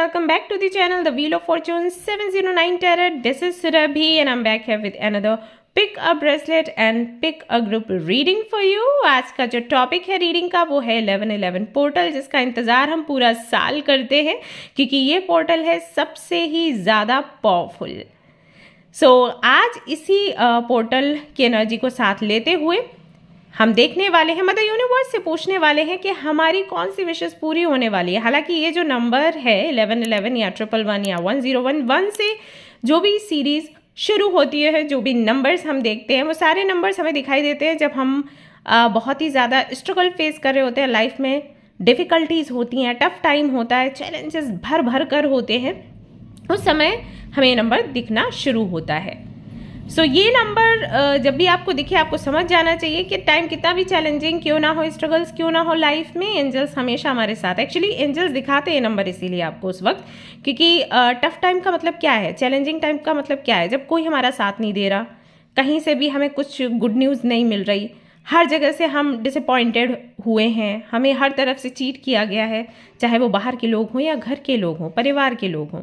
welcome back to the channel The Wheel of Fortune 709 Tarot. This is Surabhi and I'm back here with another pick a bracelet and pick a group reading for you. आज का जो topic है reading का वो है 1111 portal, जिसका इंतज़ार हम पूरा साल करते हैं क्योंकि ये पोर्टल है सबसे ही ज़्यादा पावरफुल। आज इसी पोर्टल की एनर्जी को साथ लेते हुए हम देखने वाले हैं, मदर यूनिवर्स से पूछने वाले हैं कि हमारी कौन सी विशेष पूरी होने वाली है। हालांकि ये जो नंबर है 1111 या 111 या 1011 से जो भी सीरीज़ शुरू होती है, जो भी नंबर्स हम देखते हैं वो सारे नंबर्स हमें दिखाई देते हैं जब हम बहुत ही ज़्यादा स्ट्रगल फेस कर रहे होते हैं, लाइफ में डिफ़िकल्टीज़ होती हैं, टफ टाइम होता है, चैलेंजेस भर भर कर होते हैं, उस समय हमें ये नंबर दिखना शुरू होता है। ये नंबर जब भी आपको दिखे आपको समझ जाना चाहिए कि टाइम कितना भी चैलेंजिंग क्यों ना हो, स्ट्रगल्स क्यों ना हो लाइफ में, एंजल्स हमेशा हमारे साथ। एक्चुअली एंजल्स दिखाते हैं नंबर इसीलिए आपको उस वक्त, क्योंकि टफ टाइम का मतलब क्या है, चैलेंजिंग टाइम का मतलब क्या है, जब कोई हमारा साथ नहीं दे रहा, कहीं से भी हमें कुछ गुड न्यूज़ नहीं मिल रही, हर जगह से हम डिसअपॉइंटेड हुए हैं, हमें हर तरफ से चीट किया गया है, चाहे वो बाहर के लोग हों या घर के लोग हों, परिवार के लोग हों।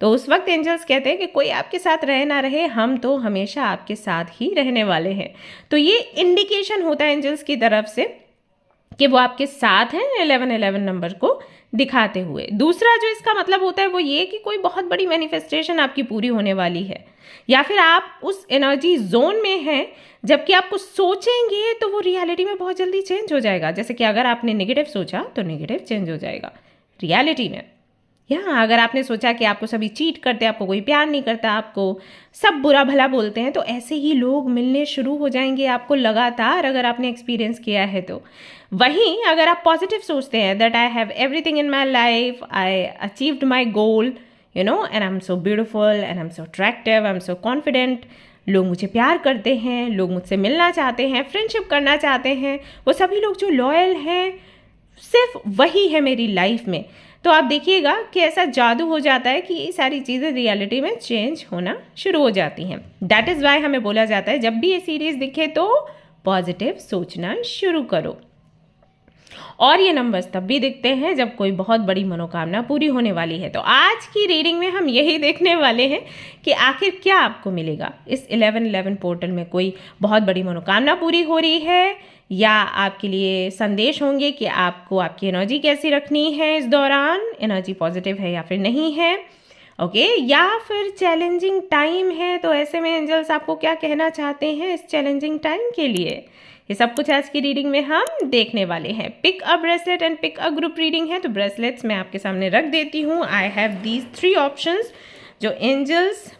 तो उस वक्त एंजल्स कहते हैं कि कोई आपके साथ रहे ना रहे, हम तो हमेशा आपके साथ ही रहने वाले हैं। तो ये इंडिकेशन होता है एंजल्स की तरफ से कि वो आपके साथ हैं 1111 नंबर को दिखाते हुए। दूसरा जो इसका मतलब होता है वो ये कि कोई बहुत बड़ी मैनिफेस्टेशन आपकी पूरी होने वाली है, या फिर आप उस एनर्जी जोन में हैं जबकि आपको सोचेंगे तो वो रियलिटी में बहुत जल्दी चेंज हो जाएगा। जैसे कि अगर आपने नेगेटिव सोचा तो नेगेटिव चेंज हो जाएगा रियलिटी में। यहाँ अगर आपने सोचा कि आपको सभी चीट करते हैं, आपको कोई प्यार नहीं करता, आपको सब बुरा भला बोलते हैं, तो ऐसे ही लोग मिलने शुरू हो जाएंगे आपको लगातार, अगर आपने एक्सपीरियंस किया है तो। वहीं अगर आप पॉजिटिव सोचते हैं that I have everything in my life, I achieved my goal, you know, and I am so beautiful and I am so attractive, I am so confident, लोग मुझे प्यार करते हैं, लोग मुझसे मिलना चाहते हैं, फ्रेंडशिप करना चाहते हैं, वो सभी लोग जो लॉयल हैं सिर्फ वही है मेरी लाइफ में, तो आप देखिएगा कि ऐसा जादू हो जाता है कि ये सारी चीज़ें रियलिटी में चेंज होना शुरू हो जाती हैं। दैट इज़ वाई हमें बोला जाता है जब भी ये सीरीज़ दिखे तो पॉजिटिव सोचना शुरू करो। और ये नंबर्स तब भी दिखते हैं जब कोई बहुत बड़ी मनोकामना पूरी होने वाली है। तो आज की रीडिंग में हम यही देखने वाले हैं कि आखिर क्या आपको मिलेगा। इस 1111 पोर्टल में कोई बहुत बड़ी मनोकामना पूरी हो रही है, या आपके लिए संदेश होंगे कि आपको आपकी एनर्जी कैसी रखनी है इस दौरान, एनर्जी पॉजिटिव है या फिर नहीं है, ओके, या फिर चैलेंजिंग टाइम है, तो ऐसे में एंजल्स आपको क्या कहना चाहते हैं इस चैलेंजिंग टाइम के लिए, ये सब कुछ आज की रीडिंग में हम देखने वाले हैं। Pick a bracelet and pick a group reading है, तो ब्रेसलेट्स मैं आपके सामने रख देती हूँ। आई हैव दीज 3 ऑप्शंस जो एंजल्स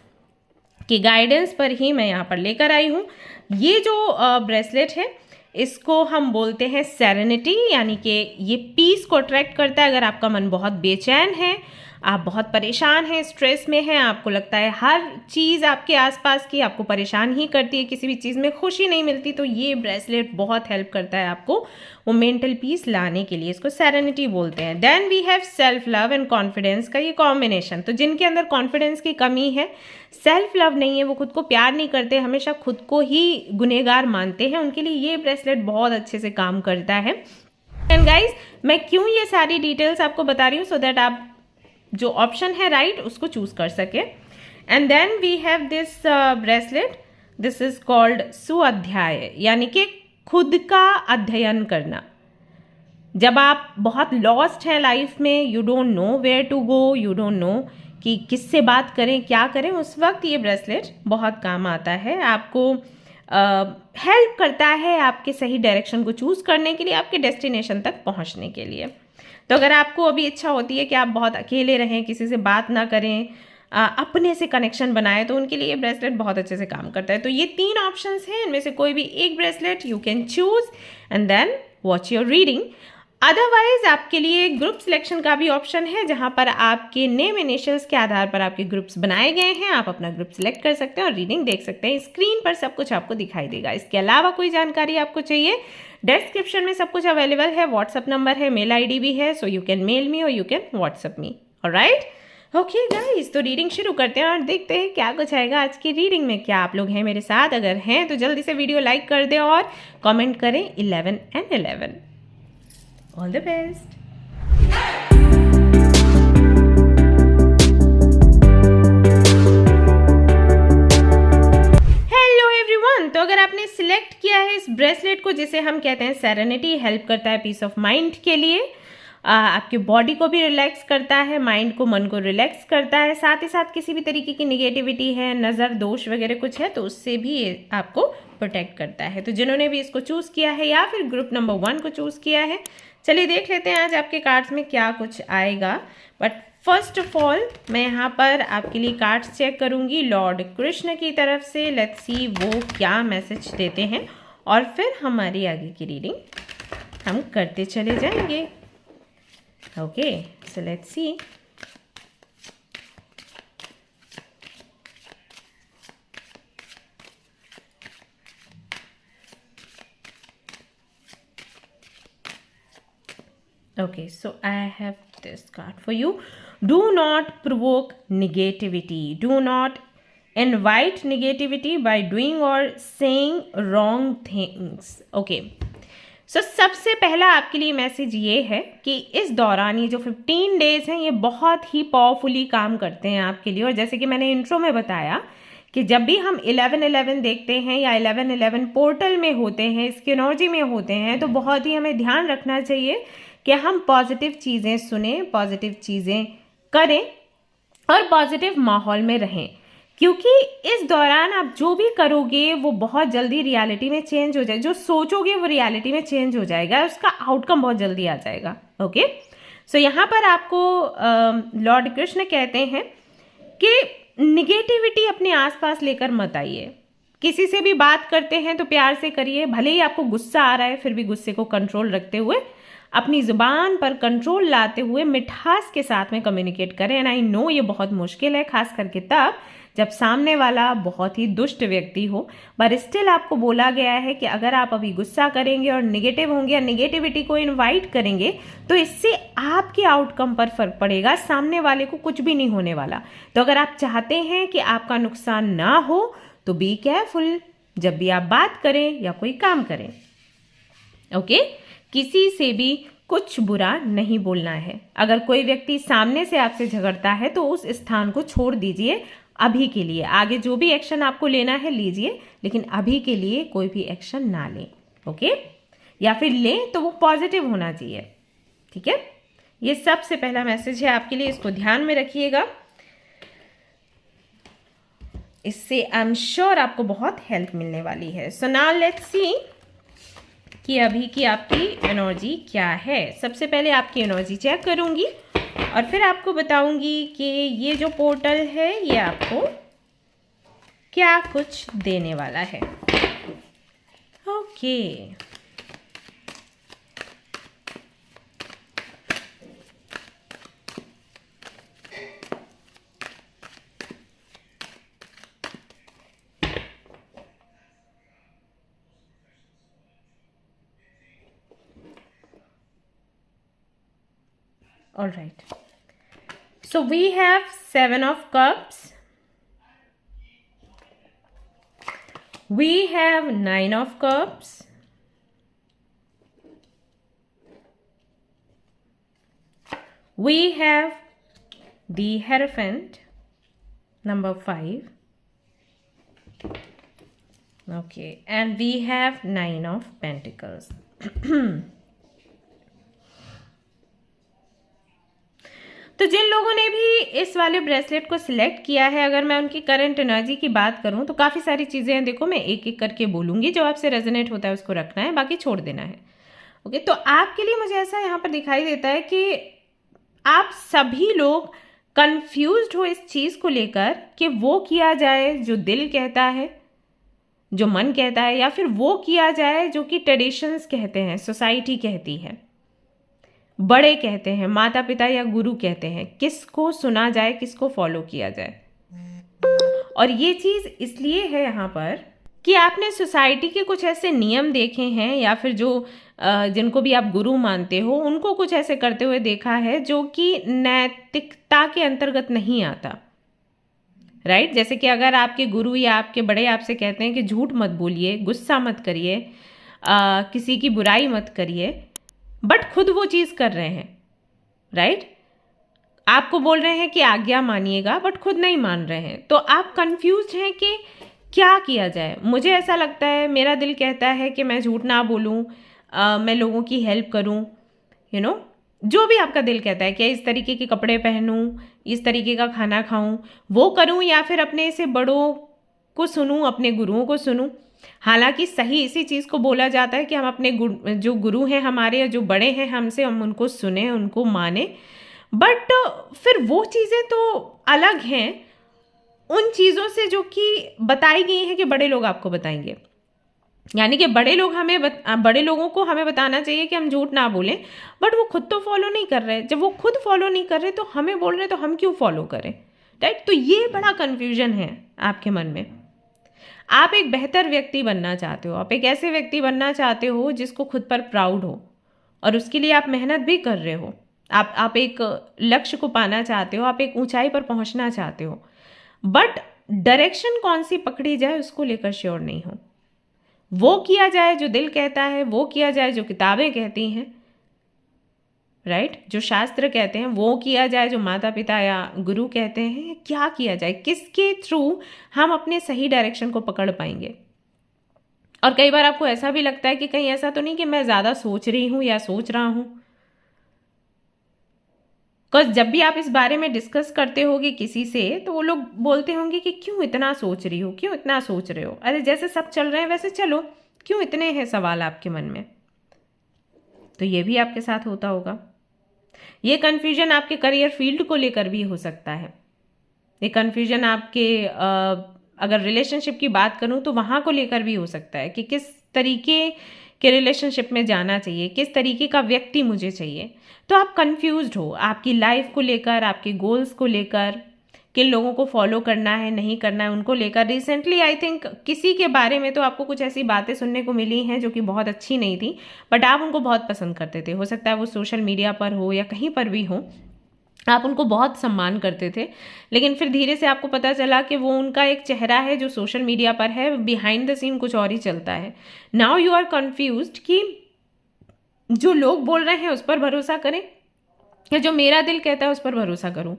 की गाइडेंस पर ही मैं यहाँ पर लेकर आई हूँ। ये जो ब्रेसलेट है इसको हम बोलते हैं सेरेनिटी, यानी कि ये पीस को अट्रैक्ट करता है। अगर आपका मन बहुत बेचैन है, आप बहुत परेशान हैं, स्ट्रेस में हैं, आपको लगता है हर चीज़ आपके आसपास की आपको परेशान ही करती है, किसी भी चीज़ में खुशी नहीं मिलती, तो ये ब्रेसलेट बहुत हेल्प करता है आपको वो मेंटल पीस लाने के लिए। इसको सेरेनिटी बोलते हैं। Then we have self love and confidence का ये कॉम्बिनेशन। तो जिनके अंदर कॉन्फिडेंस की कमी है, सेल्फ लव नहीं है, वो खुद को प्यार नहीं करते, हमेशा खुद को ही गुनहगार मानते हैं, उनके लिए ये ब्रेसलेट बहुत अच्छे से काम करता है। एंड गाइज, मैं क्यों ये सारी डिटेल्स आपको बता रही हूँ, सो दैट आप जो ऑप्शन है राइट उसको चूज कर सके। And then we have this bracelet, this is called सुअध्याय, यानी कि खुद का अध्ययन करना। जब आप बहुत लॉस्ट हैं लाइफ में, you don't know where to go, you don't know कि किससे बात करें, क्या करें, उस वक्त ये ब्रेसलेट बहुत काम आता है, आपको हेल्प करता है आपके सही डायरेक्शन को चूज करने के लिए, आपके डेस्टिनेशन तक पहुंचने के लिए। तो अगर आपको अभी इच्छा होती है कि आप बहुत अकेले रहें, किसी से बात ना करें, अपने से कनेक्शन बनाएं, तो उनके लिए ये ब्रेसलेट बहुत अच्छे से काम करता है। तो ये 3 ऑप्शंस हैं, इनमें से कोई भी एक bracelet you can choose and then watch your reading. Otherwise आपके लिए ग्रुप सिलेक्शन का भी ऑप्शन है, जहां पर आपके नेम इनिशियल्स के आधार पर आपके ग्रुप्स बनाए गए हैं, आप अपना ग्रुप सिलेक्ट कर सकते हैं और रीडिंग देख सकते हैं। स्क्रीन पर सब कुछ आपको दिखाई देगा। इसके अलावा कोई जानकारी आपको चाहिए, डिस्क्रिप्शन में सब कुछ अवेलेबल है, व्हाट्सअप नंबर है, मेल आईडी भी है, so you can mail me और you can WhatsApp me. Alright, okay guys, तो रीडिंग शुरू करते हैं और देखते हैं क्या कुछ आएगा आज की रीडिंग में। क्या आप लोग हैं मेरे साथ? अगर हैं तो जल्दी से वीडियो लाइक कर दें और कमेंट करें 11 and 11। All the best. हम कहते हैं सेरेनिटी, हेल्प करता है पीस ऑफ माइंड के लिए, आपके बॉडी को भी रिलैक्स करता है, माइंड को, मन को रिलैक्स करता है। साथ ही साथ किसी भी तरीके की निगेटिविटी है, नज़र दोष वगैरह कुछ है तो उससे भी ये आपको प्रोटेक्ट करता है। तो जिन्होंने भी इसको चूज़ किया है या फिर ग्रुप नंबर 1 को चूज़ किया है, चलिए देख लेते हैं आज आपके कार्ड्स में क्या कुछ आएगा। बट फर्स्ट ऑफ ऑल मैं यहाँ पर आपके लिए कार्ड्स चेक करूँगी लॉर्ड कृष्ण की तरफ से। लेट्स सी वो क्या मैसेज देते हैं और फिर हमारी आगे की रीडिंग हम करते चले जाएंगे। Okay, so let's see. Okay, so I have this card for you. Do not provoke negativity. Do not invite negativity by doing or saying wrong things. Okay. So सबसे पहला आपके लिए मैसेज ये है कि इस दौरान ये जो 15 डेज हैं ये बहुत ही पावरफुली काम करते हैं आपके लिए। और जैसे कि मैंने इंट्रो में बताया कि जब भी हम 11-11 देखते हैं या 11-11 पोर्टल में होते हैं, इसकी एनर्जी में होते हैं, तो बहुत ही हमें ध्यान रखना चाहिए कि हम पॉजिटिव चीज़ें सुने, पॉजिटिव चीज़ें करें और पॉजिटिव माहौल में रहें, क्योंकि इस दौरान आप जो भी करोगे वो बहुत जल्दी रियलिटी में चेंज हो जाए। जो सोचोगे वो रियलिटी में चेंज हो जाएगा, उसका आउटकम बहुत जल्दी आ जाएगा। ओके, सो यहाँ पर आपको लॉर्ड कृष्ण कहते हैं कि निगेटिविटी अपने आसपास लेकर मत आइए। किसी से भी बात करते हैं तो प्यार से करिए, भले ही आपको गुस्सा आ रहा है फिर भी गुस्से को कंट्रोल रखते हुए, अपनी ज़ुबान पर कंट्रोल लाते हुए मिठास के साथ में कम्युनिकेट करें। एंड आई नो ये बहुत मुश्किल है, खास करके तब जब सामने वाला बहुत ही दुष्ट व्यक्ति हो, पर स्टिल आपको बोला गया है कि अगर आप अभी गुस्सा करेंगे और निगेटिव होंगे या निगेटिविटी को इनवाइट करेंगे तो इससे आपके आउटकम पर फर्क पड़ेगा, सामने वाले को कुछ भी नहीं होने वाला। तो अगर आप चाहते हैं कि आपका नुकसान ना हो तो बी केयरफुल जब भी आप बात करें या कोई काम करें। ओके, किसी से भी कुछ बुरा नहीं बोलना है। अगर कोई व्यक्ति सामने से आपसे झगड़ता है तो उस स्थान को छोड़ दीजिए अभी के लिए। आगे जो भी एक्शन आपको लेना है लीजिए, लेकिन अभी के लिए कोई भी एक्शन ना लें। ओके, या फिर लें तो वो पॉजिटिव होना चाहिए। ठीक है, ये सबसे पहला मैसेज है आपके लिए, इसको ध्यान में रखिएगा। इससे आई एम श्योर आपको बहुत हेल्प मिलने वाली है। सो नाउ लेट्स सी कि अभी की आपकी एनर्जी क्या है। सबसे पहले आपकी एनर्जी चेक करूंगी और फिर आपको बताऊंगी कि ये जो पोर्टल है ये आपको क्या कुछ देने वाला है। Okay, all right, so we have 7 of cups, we have 9 of cups, we have the Hierophant number 5, okay, and we have 9 of Pentacles. तो जिन लोगों ने भी इस वाले ब्रेसलेट को सिलेक्ट किया है, अगर मैं उनकी करंट एनर्जी की बात करूं तो काफ़ी सारी चीज़ें हैं। देखो, मैं एक एक करके बोलूंगी, जो आपसे रेजोनेट होता है उसको रखना है, बाकी छोड़ देना है। ओके, तो आपके लिए मुझे ऐसा यहाँ पर दिखाई देता है कि आप सभी लोग कंफ्यूज्ड हो इस चीज़ को लेकर कि वो किया जाए जो दिल कहता है, जो मन कहता है, या फिर वो किया जाए जो कि ट्रेडिशंस कहते हैं, सोसाइटी कहती है, बड़े कहते हैं, माता पिता या गुरु कहते हैं। किसको सुना जाए, किसको फॉलो किया जाए। और ये चीज़ इसलिए है यहाँ पर कि आपने सोसाइटी के कुछ ऐसे नियम देखे हैं, या फिर जो जिनको भी आप गुरु मानते हो उनको कुछ ऐसे करते हुए देखा है जो कि नैतिकता के अंतर्गत नहीं आता। राइट, जैसे कि अगर आपके गुरु या आपके बड़े आपसे कहते हैं कि झूठ मत बोलिए, गुस्सा मत करिए, किसी की बुराई मत करिए, बट खुद वो चीज़ कर रहे हैं। राइट, आपको बोल रहे हैं कि आज्ञा मानिएगा बट खुद नहीं मान रहे हैं, तो आप कंफ्यूज हैं कि क्या किया जाए? मुझे ऐसा लगता है, मेरा दिल कहता है कि मैं झूठ ना बोलूँ, मैं लोगों की हेल्प करूँ, यू नो जो भी आपका दिल कहता है कि इस तरीके के कपड़े पहनूं, इस तरीके का खाना खाऊं, वो करूं, या फिर अपने से बड़ों को सुनूं, अपने गुरुओं को सुनूं। हालांकि सही इसी चीज़ को बोला जाता है कि हम अपने जो गुरु हैं हमारे, या जो बड़े हैं हमसे, हम उनको सुने, उनको माने। बट फिर वो चीज़ें तो अलग हैं उन चीज़ों से जो कि बताई गई हैं कि बड़े लोग आपको बताएंगे। यानी कि बड़े लोगों को हमें बताना चाहिए कि हम झूठ ना बोलें, बट वो खुद तो फॉलो नहीं कर रहे। जब वो खुद फॉलो नहीं कर रहे तो हमें बोल रहे, तो हम क्यों फॉलो करें? राइट? तो ये बड़ा कन्फ्यूजन है आपके मन में। आप एक बेहतर व्यक्ति बनना चाहते हो, आप एक ऐसे व्यक्ति बनना चाहते हो जिसको खुद पर प्राउड हो, और उसके लिए आप मेहनत भी कर रहे हो। आप एक लक्ष्य को पाना चाहते हो, आप एक ऊंचाई पर पहुंचना चाहते हो, बट डायरेक्शन कौन सी पकड़ी जाए उसको लेकर श्योर नहीं हो। वो किया जाए जो दिल कहता है, वो किया जाए जो किताबें कहती हैं, राइट, जो शास्त्र कहते हैं, वो किया जाए जो माता पिता या गुरु कहते हैं। क्या किया जाए? किसके थ्रू हम अपने सही डायरेक्शन को पकड़ पाएंगे? और कई बार आपको ऐसा भी लगता है कि कहीं ऐसा तो नहीं कि मैं ज़्यादा सोच रही हूँ या सोच रहा हूँ। बिकॉज जब भी आप इस बारे में डिस्कस करते होगे किसी से, तो वो लोग बोलते होंगे कि क्यों इतना सोच रही हो, क्यों इतना सोच रहे हो? अरे जैसे सब चल रहे हैं वैसे चलो, क्यों इतने हैं सवाल आपके मन में? तो ये भी आपके साथ होता होगा। ये कन्फ्यूजन आपके करियर फील्ड को लेकर भी हो सकता है। ये कन्फ्यूजन आपके अगर रिलेशनशिप की बात करूं तो वहाँ को लेकर भी हो सकता है कि किस तरीके के रिलेशनशिप में जाना चाहिए, किस तरीके का व्यक्ति मुझे चाहिए। तो आप कंफ्यूज्ड हो आपकी लाइफ को लेकर, आपके गोल्स को लेकर, किन लोगों को फॉलो करना है, नहीं करना है, उनको लेकर। रिसेंटली आई थिंक किसी के बारे में तो आपको कुछ ऐसी बातें सुनने को मिली हैं जो कि बहुत अच्छी नहीं थी, बट आप उनको बहुत पसंद करते थे। हो सकता है वो सोशल मीडिया पर हो या कहीं पर भी हो, आप उनको बहुत सम्मान करते थे, लेकिन फिर धीरे से आपको पता चला कि वो उनका एक चेहरा है जो सोशल मीडिया पर है, बिहाइंड द सीन कुछ और ही चलता है। नाउ यू आर कन्फ्यूज्ड कि जो लोग बोल रहे हैं उस पर भरोसा करें या जो मेरा दिल कहता है उस पर भरोसा करूं।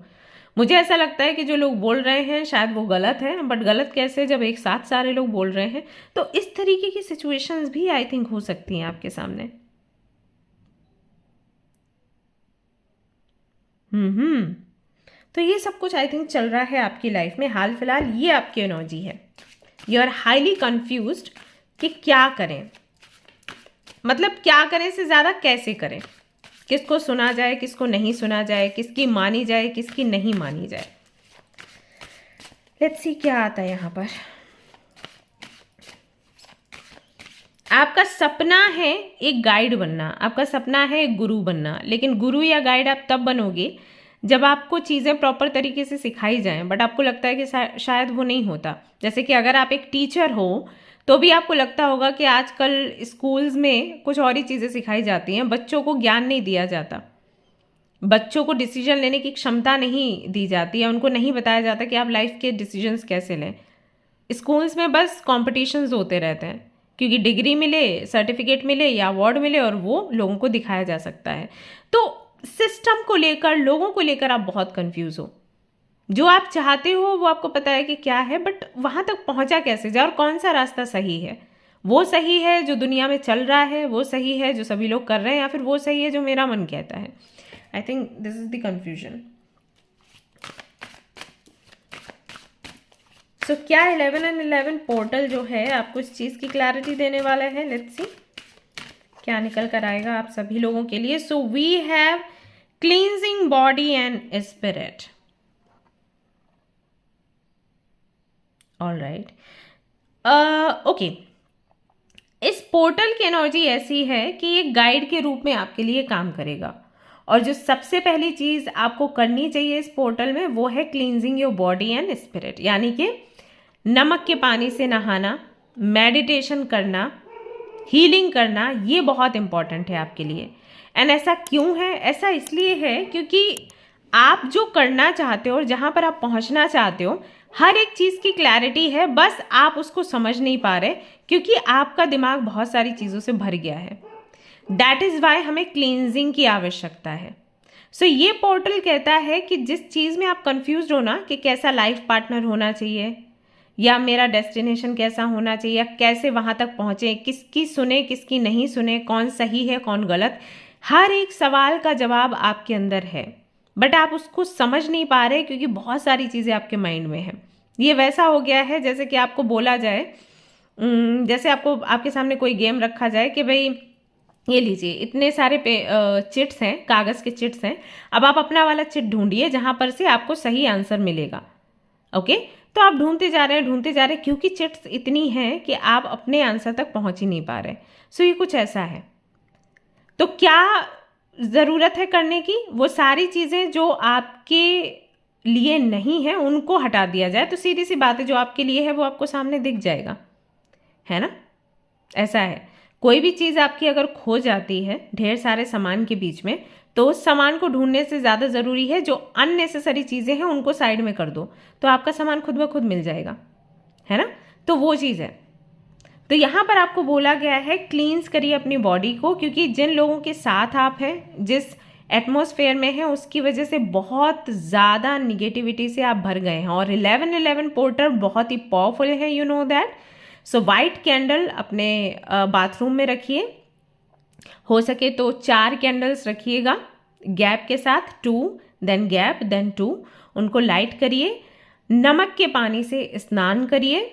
मुझे ऐसा लगता है कि जो लोग बोल रहे हैं शायद वो गलत है, बट गलत कैसे जब एक साथ सारे लोग बोल रहे हैं? तो इस तरीके की सिचुएशंस भी आई थिंक हो सकती हैं आपके सामने। तो ये सब कुछ आई थिंक चल रहा है आपकी लाइफ में हाल फिलहाल। ये आपकी एनर्जी है। यू आर हाईली कंफ्यूज्ड कि क्या करें, मतलब क्या करें से ज़्यादा कैसे करें, किसको सुना जाए, किसको नहीं सुना जाए, किसकी मानी जाए, किसकी नहीं मानी जाए। लेट्स सी क्या आता है यहाँ पर। आपका सपना है एक गाइड बनना, आपका सपना है एक गुरु बनना, लेकिन गुरु या गाइड आप तब बनोगे जब आपको चीज़ें प्रॉपर तरीके से सिखाई जाएं, बट आपको लगता है कि शायद वो नहीं होता। जैसे कि अगर आप एक टीचर हो तो भी आपको लगता होगा कि आजकल स्कूल्स में कुछ और ही चीज़ें सिखाई जाती हैं, बच्चों को ज्ञान नहीं दिया जाता, बच्चों को डिसीजन लेने की क्षमता नहीं दी जाती है, उनको नहीं बताया जाता कि आप लाइफ के डिसीजंस कैसे लें। स्कूल्स में बस कॉम्पिटिशन्स होते रहते हैं, क्योंकि डिग्री मिले, सर्टिफिकेट मिले या अवार्ड मिले और वो लोगों को दिखाया जा सकता है। तो सिस्टम को लेकर, लोगों को लेकर आप बहुत कंफ्यूज हो। जो आप चाहते हो वो आपको पता है कि क्या है, बट वहाँ तक पहुँचा कैसे जाए और कौन सा रास्ता सही है? वो सही है जो दुनिया में चल रहा है, वो सही है जो सभी लोग कर रहे हैं, या फिर वो सही है जो मेरा मन कहता है? I think this is the confusion. So क्या 11 एंड 11 पोर्टल जो है आपको इस चीज़ की क्लैरिटी देने वाला है? लेट्स सी क्या निकल कर आएगा आप सभी लोगों के लिए। So we have cleansing body and spirit. All right, okay. इस पोर्टल की एनर्जी ऐसी है कि ये गाइड के रूप में आपके लिए काम करेगा, और जो सबसे पहली चीज़ आपको करनी चाहिए इस पोर्टल में वो है cleansing your body and spirit, यानी कि नमक के पानी से नहाना, मेडिटेशन करना, हीलिंग करना। ये बहुत इंपॉर्टेंट है आपके लिए। एंड ऐसा क्यों है? ऐसा इसलिए है क्योंकि आप जो करना चाहते हो और जहाँ पर आप पहुँचना चाहते हो, हर एक चीज़ की क्लैरिटी है, बस आप उसको समझ नहीं पा रहे क्योंकि आपका दिमाग बहुत सारी चीज़ों से भर गया है। दैट इज़ वाई हमें क्लींजिंग की आवश्यकता है। सो ये पोर्टल कहता है कि जिस चीज़ में आप कंफ्यूज हो ना कि कैसा लाइफ पार्टनर होना चाहिए, या मेरा डेस्टिनेशन कैसा होना चाहिए, या कैसे वहाँ तक पहुँचे, किसकी सुने किसकी नहीं सुने, कौन सही है कौन गलत, हर एक सवाल का जवाब आपके अंदर है, बट आप उसको समझ नहीं पा रहे क्योंकि बहुत सारी चीज़ें आपके माइंड में हैं। ये वैसा हो गया है जैसे कि आपको बोला जाए, जैसे आपको आपके सामने कोई गेम रखा जाए कि भाई ये लीजिए इतने सारे चिट्स हैं, कागज़ के चिट्स हैं, अब आप अपना वाला चिट ढूंढिए जहाँ पर से आपको सही आंसर मिलेगा। ओके, तो आप ढूंढते जा रहे हैं क्योंकि चिट्स इतनी हैं कि आप अपने आंसर तक पहुँच ही नहीं पा रहे। सो ये कुछ ऐसा है। तो क्या ज़रूरत है करने की? वो सारी चीज़ें जो आपके लिए नहीं है उनको हटा दिया जाए, तो सीधी सी बात है जो आपके लिए है वो आपको सामने दिख जाएगा, है ना? ऐसा है, कोई भी चीज़ आपकी अगर खो जाती है ढेर सारे सामान के बीच में, तो उस सामान को ढूंढने से ज़्यादा ज़रूरी है जो अननेसेसरी चीज़ें हैं उनको साइड में कर दो, तो आपका सामान खुद ब खुद मिल जाएगा, है ना? तो वो चीज़ है। तो यहाँ पर आपको बोला गया है क्लींस करिए अपनी बॉडी को, क्योंकि जिन लोगों के साथ आप हैं, जिस एटमॉस्फेयर में हैं, उसकी वजह से बहुत ज़्यादा निगेटिविटी से आप भर गए हैं। और 1111 पोर्टल बहुत ही पावरफुल है, you know that. So white candle अपने बाथरूम में रखिए, हो सके तो 4 कैंडल्स रखिएगा गैप के साथ, 2 देन गैप देन 2, उनको लाइट करिए, नमक के पानी से स्नान करिए,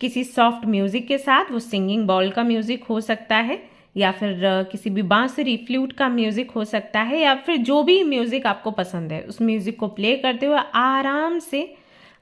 किसी सॉफ्ट म्यूज़िक के साथ, वो सिंगिंग बॉल का म्यूज़िक हो सकता है, या फिर किसी भी बांसुरी फ्लूट का म्यूज़िक हो सकता है, या फिर जो भी म्यूज़िक आपको पसंद है उस म्यूज़िक को प्ले करते हुए आराम से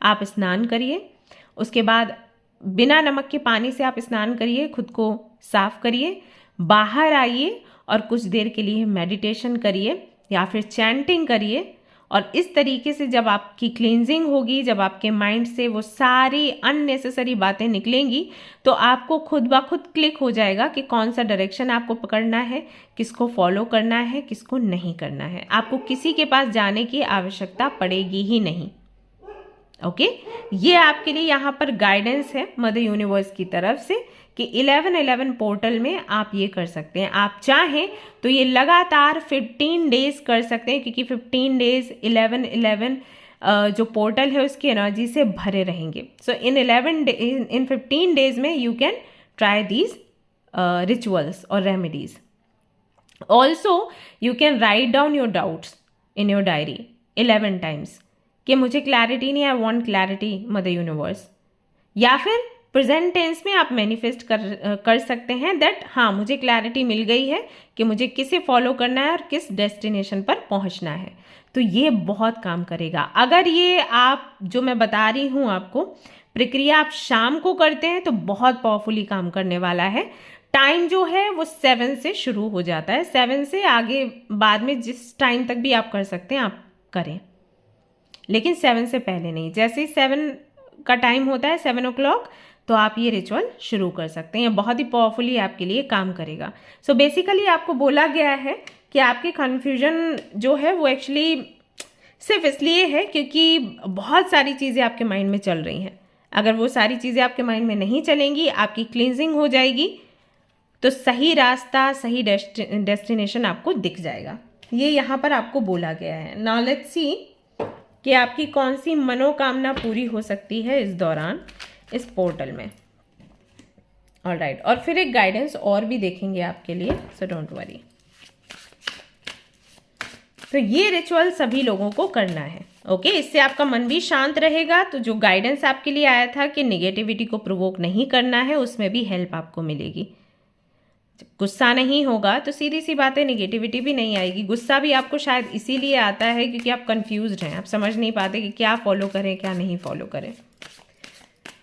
आप स्नान करिए। उसके बाद बिना नमक के पानी से आप स्नान करिए, खुद को साफ करिए, बाहर आइए और कुछ देर के लिए मेडिटेशन करिए या फिर चैंटिंग करिए। और इस तरीके से जब आपकी क्लींजिंग होगी, जब आपके माइंड से वो सारी अननेसेसरी बातें निकलेंगी, तो आपको खुद ब खुद क्लिक हो जाएगा कि कौन सा डायरेक्शन आपको पकड़ना है, किसको फॉलो करना है, किसको नहीं करना है। आपको किसी के पास जाने की आवश्यकता पड़ेगी ही नहीं। ओके, ये आपके लिए यहाँ पर गाइडेंस है मदर यूनिवर्स की तरफ से कि 1111 पोर्टल में आप ये कर सकते हैं। आप चाहें तो ये लगातार 15 डेज कर सकते हैं, क्योंकि 15 डेज 1111 जो पोर्टल है उसकी एनर्जी से भरे रहेंगे। सो इन 15 डेज में you can try these rituals और remedies. Also you can write down your doubts in your diary 11 times कि मुझे क्लैरिटी नहीं, I want clarity mother universe. या फिर प्रेजेंट टेंस में आप मैनिफेस्ट कर सकते हैं दैट हाँ मुझे क्लैरिटी मिल गई है कि मुझे किसे फॉलो करना है और किस डेस्टिनेशन पर पहुंचना है। तो ये बहुत काम करेगा। अगर ये आप जो मैं बता रही हूँ आपको प्रक्रिया आप शाम को करते हैं तो बहुत पावरफुली काम करने वाला है। टाइम जो है वो 7 से शुरू हो जाता है, 7 से आगे बाद में जिस टाइम तक भी आप कर सकते हैं आप करें, लेकिन 7 से पहले नहीं। जैसे ही 7 का टाइम होता है 7 o'clock, तो आप ये रिचुअल शुरू कर सकते हैं। ये बहुत ही पावरफुली आपके लिए काम करेगा। सो बेसिकली आपको बोला गया है कि आपकी कन्फ्यूजन जो है वो एक्चुअली सिर्फ इसलिए है क्योंकि बहुत सारी चीज़ें आपके माइंड में चल रही हैं। अगर वो सारी चीज़ें आपके माइंड में नहीं चलेंगी, आपकी क्लींजिंग हो जाएगी, तो सही रास्ता, सही डेस्टिनेशन आपको दिख जाएगा। ये यहाँ पर आपको बोला गया है। नाउ लेट्स सी कि आपकी कौन सी मनोकामना पूरी हो सकती है इस दौरान इस पोर्टल में। ऑलराइट, और फिर एक गाइडेंस और भी देखेंगे आपके लिए, सो डोंट वरी। तो ये रिचुअल सभी लोगों को करना है। ओके, इससे आपका मन भी शांत रहेगा। तो जो गाइडेंस आपके लिए आया था कि नेगेटिविटी को प्रोवोक नहीं करना है, उसमें भी हेल्प आपको मिलेगी। गुस्सा नहीं होगा तो सीधी सी बात है नेगेटिविटी भी नहीं आएगी। गुस्सा भी आपको शायद इसीलिए आता है क्योंकि आप कंफ्यूज्ड हैं, आप समझ नहीं पाते कि क्या फॉलो करें क्या नहीं फॉलो करें।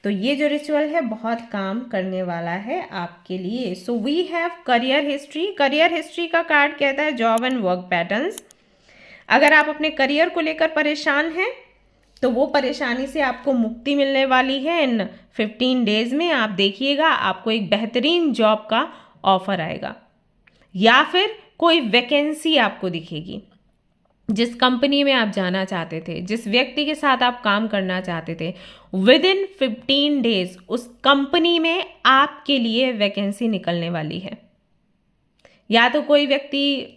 तो ये जो रिचुअल है बहुत काम करने वाला है आपके लिए। So we have career history. Career history का कार्ड कहता है जॉब एंड वर्क पैटर्न्स। अगर आप अपने करियर को लेकर परेशान हैं तो वो परेशानी से आपको मुक्ति मिलने वाली है। इन 15 डेज में आप देखिएगा आपको एक बेहतरीन जॉब का ऑफर आएगा, या फिर कोई वैकेंसी आपको दिखेगी। जिस कंपनी में आप जाना चाहते थे, जिस व्यक्ति के साथ आप काम करना चाहते थे, विद इन 15 डेज उस कंपनी में आपके लिए वैकेंसी निकलने वाली है। या तो कोई व्यक्ति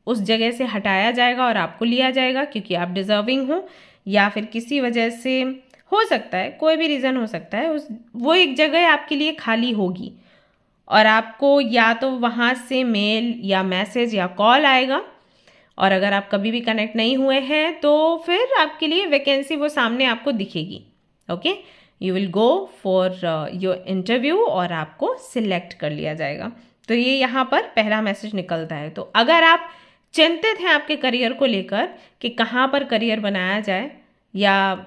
उस जगह से हटाया जाएगा और आपको लिया जाएगा क्योंकि आप डिजर्विंग हो, या फिर किसी वजह से हो सकता है, कोई भी रीज़न हो सकता है, वो एक जगह आपके लिए खाली होगी और आपको या तो वहाँ से मेल या मैसेज या कॉल आएगा, और अगर आप कभी भी कनेक्ट नहीं हुए हैं तो फिर आपके लिए वैकेंसी वो सामने आपको दिखेगी। Okay, you will go for your interview और आपको सिलेक्ट कर लिया जाएगा। तो ये यहाँ पर पहला मैसेज निकलता है। तो अगर आप चिंतित हैं आपके करियर को लेकर कि कहाँ पर करियर बनाया जाए या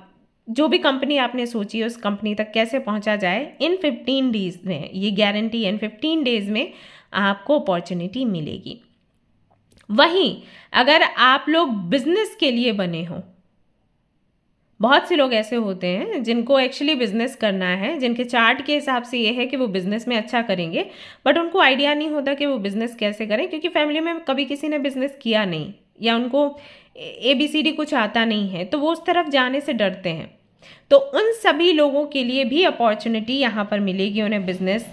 जो भी कंपनी आपने सोची है उस कंपनी तक कैसे पहुँचा जाए, इन 15 डेज़ में, ये गारंटी इन 15 डेज़ में आपको अपॉर्चुनिटी मिलेगी। वहीं अगर आप लोग बिजनेस के लिए बने हो, बहुत से लोग ऐसे होते हैं जिनको एक्चुअली बिजनेस करना है, जिनके चार्ट के हिसाब से ये है कि वो बिजनेस में अच्छा करेंगे, बट उनको आइडिया नहीं होता कि वो बिजनेस कैसे करें, क्योंकि फैमिली में कभी किसी ने बिजनेस किया नहीं या उनको ABCD कुछ आता नहीं है, तो वो उस तरफ जाने से डरते हैं। तो उन सभी लोगों के लिए भी अपॉर्चुनिटी यहाँ पर मिलेगी उन्हें बिजनेस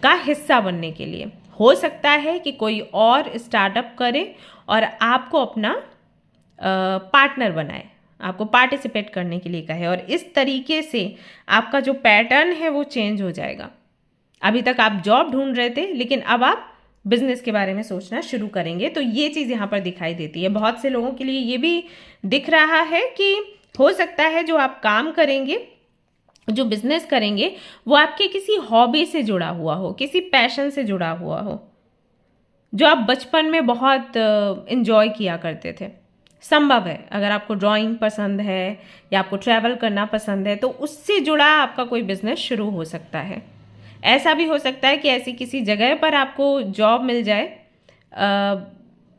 का हिस्सा बनने के लिए। हो सकता है कि कोई और स्टार्टअप करे और आपको अपना पार्टनर बनाए, आपको पार्टिसिपेट करने के लिए कहे, और इस तरीके से आपका जो पैटर्न है वो चेंज हो जाएगा। अभी तक आप जॉब ढूंढ रहे थे, लेकिन अब आप बिजनेस के बारे में सोचना शुरू करेंगे। तो ये चीज़ यहाँ पर दिखाई देती है। बहुत से लोगों के लिए ये भी दिख रहा है कि हो सकता है जो आप काम करेंगे, जो बिजनेस करेंगे, वो आपके किसी हॉबी से जुड़ा हुआ हो, किसी पैशन से जुड़ा हुआ हो, जो आप बचपन में बहुत एंजॉय किया करते थे। संभव है अगर आपको ड्राइंग पसंद है या आपको ट्रैवल करना पसंद है, तो उससे जुड़ा आपका कोई बिजनेस शुरू हो सकता है। ऐसा भी हो सकता है कि ऐसी किसी जगह पर आपको जॉब मिल जाए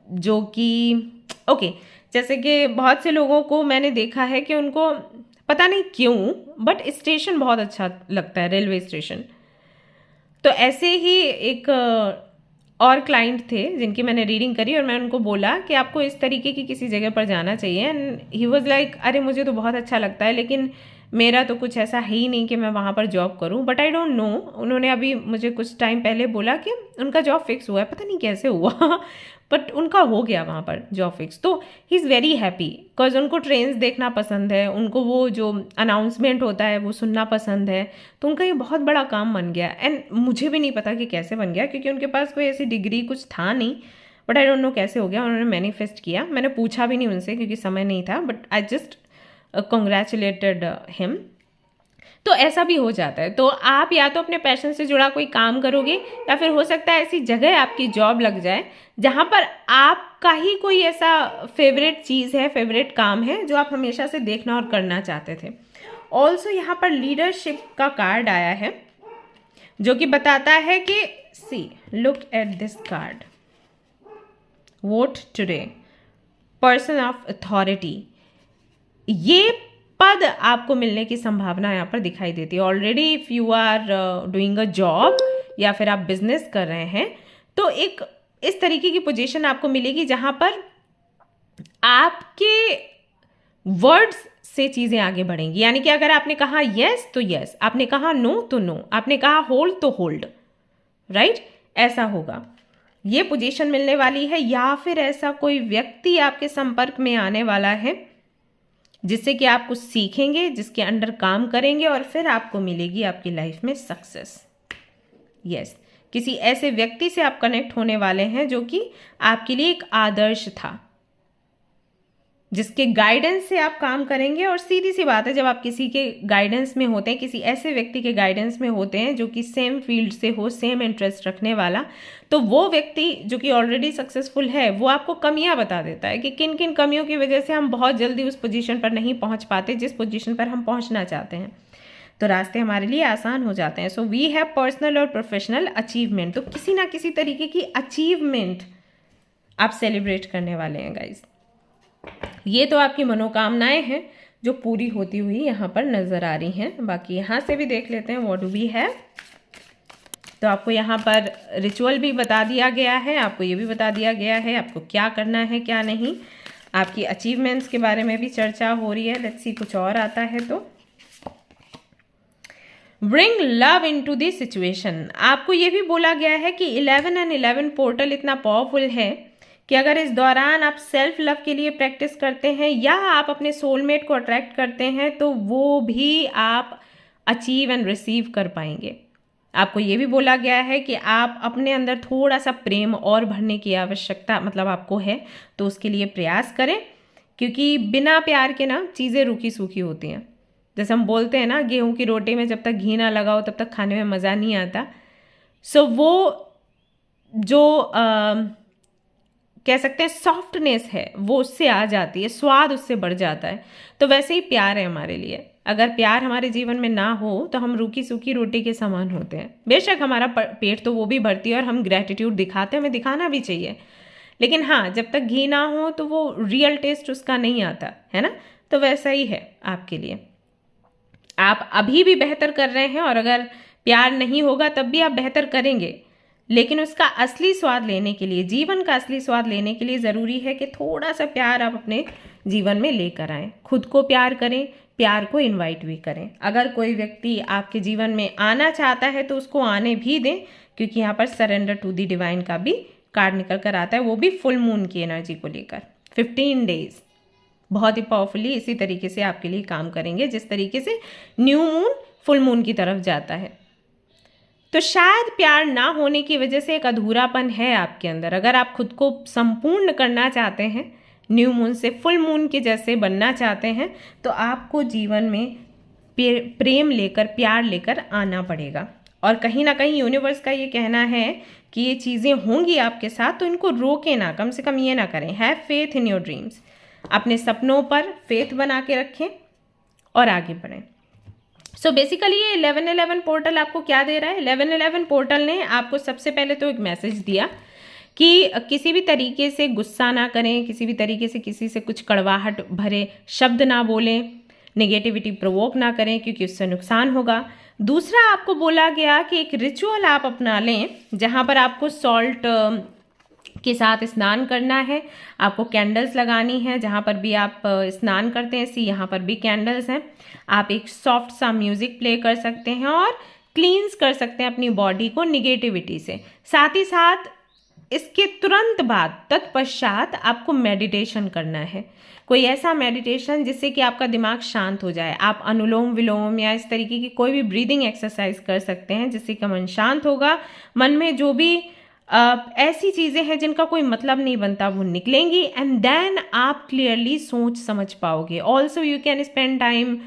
जो कि ओके, जैसे कि बहुत से लोगों को मैंने देखा है कि उनको पता नहीं क्यों बट स्टेशन बहुत अच्छा लगता है, रेलवे स्टेशन। तो ऐसे ही एक और क्लाइंट थे जिनकी मैंने रीडिंग करी और मैं उनको बोला कि आपको इस तरीके की किसी जगह पर जाना चाहिए, एंड ही वाज लाइक अरे मुझे तो बहुत अच्छा लगता है, लेकिन मेरा तो कुछ ऐसा है ही नहीं कि मैं वहाँ पर जॉब करूँ, बट आई डोंट नो। उन्होंने अभी मुझे कुछ टाइम पहले बोला कि उनका जॉब फिक्स हुआ है, पता नहीं कैसे हुआ बट उनका हो गया वहाँ पर जॉब फिक्स। तो he is very happy because उनको ट्रेन्स देखना पसंद है, उनको वो जो अनाउंसमेंट होता है वो सुनना पसंद है, तो उनका ये बहुत बड़ा काम बन गया। एंड मुझे भी नहीं पता कि कैसे बन गया, क्योंकि उनके पास कोई ऐसी डिग्री कुछ था नहीं, बट आई डोंट नो कैसे हो गया। उन्होंने मैनिफेस्ट किया, मैंने पूछा भी नहीं उनसे क्योंकि समय नहीं था, but I just congratulated him. तो ऐसा भी हो जाता है। तो आप या तो अपने पैशन से जुड़ा कोई काम करोगे, या फिर हो सकता है ऐसी जगह आपकी जॉब लग जाए जहाँ पर आपका ही कोई ऐसा फेवरेट चीज़ है, फेवरेट काम है जो आप हमेशा से देखना और करना चाहते थे। ऑल्सो यहाँ पर लीडरशिप का कार्ड आया है जो कि बताता है कि see look at this card, vote today, person of authority. ये पद आपको मिलने की संभावना यहाँ पर दिखाई देती है। Already if you are doing a job या फिर आप बिजनेस कर रहे हैं, तो एक इस तरीके की पोजीशन आपको मिलेगी जहाँ पर आपके वर्ड्स से चीज़ें आगे बढ़ेंगी। यानी कि अगर आपने कहा यस तो यस, आपने कहा नो तो नो, आपने कहा होल्ड तो होल्ड, राइट? ऐसा होगा, ये पोजीशन मिलने वाली है। या फिर ऐसा कोई व्यक्ति आपके संपर्क में आने वाला है जिससे कि आप कुछ सीखेंगे, जिसके अंडर काम करेंगे और फिर आपको मिलेगी आपकी लाइफ में सक्सेस। यस, किसी ऐसे व्यक्ति से आप कनेक्ट होने वाले हैं जो कि आपके लिए एक आदर्श था, जिसके गाइडेंस से आप काम करेंगे। और सीधी सी बात है, जब आप किसी के गाइडेंस में होते हैं, किसी ऐसे व्यक्ति के गाइडेंस में होते हैं जो कि सेम फील्ड से हो, सेम इंटरेस्ट रखने वाला, तो वो व्यक्ति जो कि ऑलरेडी सक्सेसफुल है वो आपको कमियां बता देता है कि किन किन कमियों की वजह से हम बहुत जल्दी उस पोजीशन पर नहीं पहुंच पाते जिस पोजीशन पर हम पहुंचना चाहते हैं। तो रास्ते हमारे लिए आसान हो जाते हैं। सो वी हैव पर्सनल और प्रोफेशनल अचीवमेंट। तो किसी ना किसी तरीके की अचीवमेंट आप सेलिब्रेट करने वाले हैं गाइज। ये तो आपकी मनोकामनाएं हैं जो पूरी होती हुई यहाँ पर नज़र आ रही हैं। बाकी यहाँ से भी देख लेते हैं व्हाट डू वी हैव। तो आपको यहाँ पर रिचुअल भी बता दिया गया है, आपको ये भी बता दिया गया है आपको क्या करना है क्या नहीं। आपकी अचीवमेंट्स के बारे में भी चर्चा हो रही है। लेट्स सी कुछ और आता है तो bring love into the situation. आपको ये भी बोला गया है कि 11 and 11 पोर्टल इतना पावरफुल है कि अगर इस दौरान आप सेल्फ लव के लिए प्रैक्टिस करते हैं या आप अपने सोलमेट को अट्रैक्ट करते हैं तो वो भी आप अचीव एंड रिसीव कर पाएंगे। आपको ये भी बोला गया है कि आप अपने अंदर थोड़ा सा प्रेम और भरने की आवश्यकता मतलब आपको है, तो उसके लिए प्रयास करें, क्योंकि बिना प्यार के ना चीज़ें रूखी सूखी होती हैं। जैसे हम बोलते हैं ना, गेहूं की रोटी में जब तक घी ना लगाओ तब तक खाने में मज़ा नहीं आता। सो वो जो कह सकते हैं सॉफ्टनेस है वो उससे आ जाती है, स्वाद उससे बढ़ जाता है। तो वैसे ही प्यार है हमारे लिए। अगर प्यार हमारे जीवन में ना हो तो हम रूखी सूखी रोटी के समान होते हैं। बेशक हमारा पेट तो वो भी भरती है और हम ग्रैटिट्यूड दिखाते हैं, हमें दिखाना भी चाहिए, लेकिन हाँ, जब तक घी ना हो तो वो रियल टेस्ट उसका नहीं आता है ना। तो वैसा ही है आपके लिए। आप अभी भी बेहतर कर रहे हैं और अगर प्यार नहीं होगा तब भी आप बेहतर करेंगे, लेकिन उसका असली स्वाद लेने के लिए, जीवन का असली स्वाद लेने के लिए ज़रूरी है कि थोड़ा सा प्यार आप अपने जीवन में लेकर आएँ। खुद को प्यार करें, प्यार को इनवाइट भी करें। अगर कोई व्यक्ति आपके जीवन में आना चाहता है तो उसको आने भी दें, क्योंकि यहाँ पर सरेंडर टू द डिवाइन का भी कार्ड निकल कर आता है, वो भी फुल मून की एनर्जी को लेकर। 15 डेज बहुत ही पावरफुली इसी तरीके से आपके लिए काम करेंगे जिस तरीके से न्यू मून फुल मून की तरफ जाता है। तो शायद प्यार ना होने की वजह से एक अधूरापन है आपके अंदर। अगर आप खुद को संपूर्ण करना चाहते हैं, न्यू मून से फुल मून के जैसे बनना चाहते हैं, तो आपको जीवन में प्रेम लेकर, प्यार लेकर आना पड़ेगा। और कहीं ना कहीं यूनिवर्स का ये कहना है कि ये चीज़ें होंगी आपके साथ, तो इनको रोके ना, कम से कम ये ना करें। Have faith in your dreams. अपने सपनों पर फेथ बना के रखें और आगे बढ़ें। सो बेसिकली ये 1111 पोर्टल आपको क्या दे रहा है? 1111 पोर्टल ने आपको सबसे पहले तो एक मैसेज दिया कि किसी भी तरीके से गुस्सा ना करें, किसी भी तरीके से किसी से कुछ कड़वाहट भरे शब्द ना बोलें, नेगेटिविटी प्रोवोक ना करें, क्योंकि उससे नुकसान होगा। दूसरा, आपको बोला गया कि एक रिचुअल आप अपना लें जहाँ पर आपको सॉल्ट के साथ स्नान करना है, आपको कैंडल्स लगानी है। जहाँ पर भी आप स्नान करते हैं, यहाँ पर भी कैंडल्स हैं। आप एक सॉफ्ट सा म्यूजिक प्ले कर सकते हैं और क्लींस कर सकते हैं अपनी बॉडी को निगेटिविटी से। साथ ही साथ इसके तुरंत बाद, तत्पश्चात आपको मेडिटेशन करना है। कोई ऐसा मेडिटेशन जिससे कि आपका दिमाग शांत हो जाए। आप अनुलोम विलोम या इस तरीके की कोई भी ब्रीदिंग एक्सरसाइज कर सकते हैं जिससे कि मन शांत होगा। मन में जो भी ऐसी चीज़ें हैं जिनका कोई मतलब नहीं बनता वो निकलेंगी, एंड देन आप क्लियरली सोच समझ पाओगे। Also you can spend time,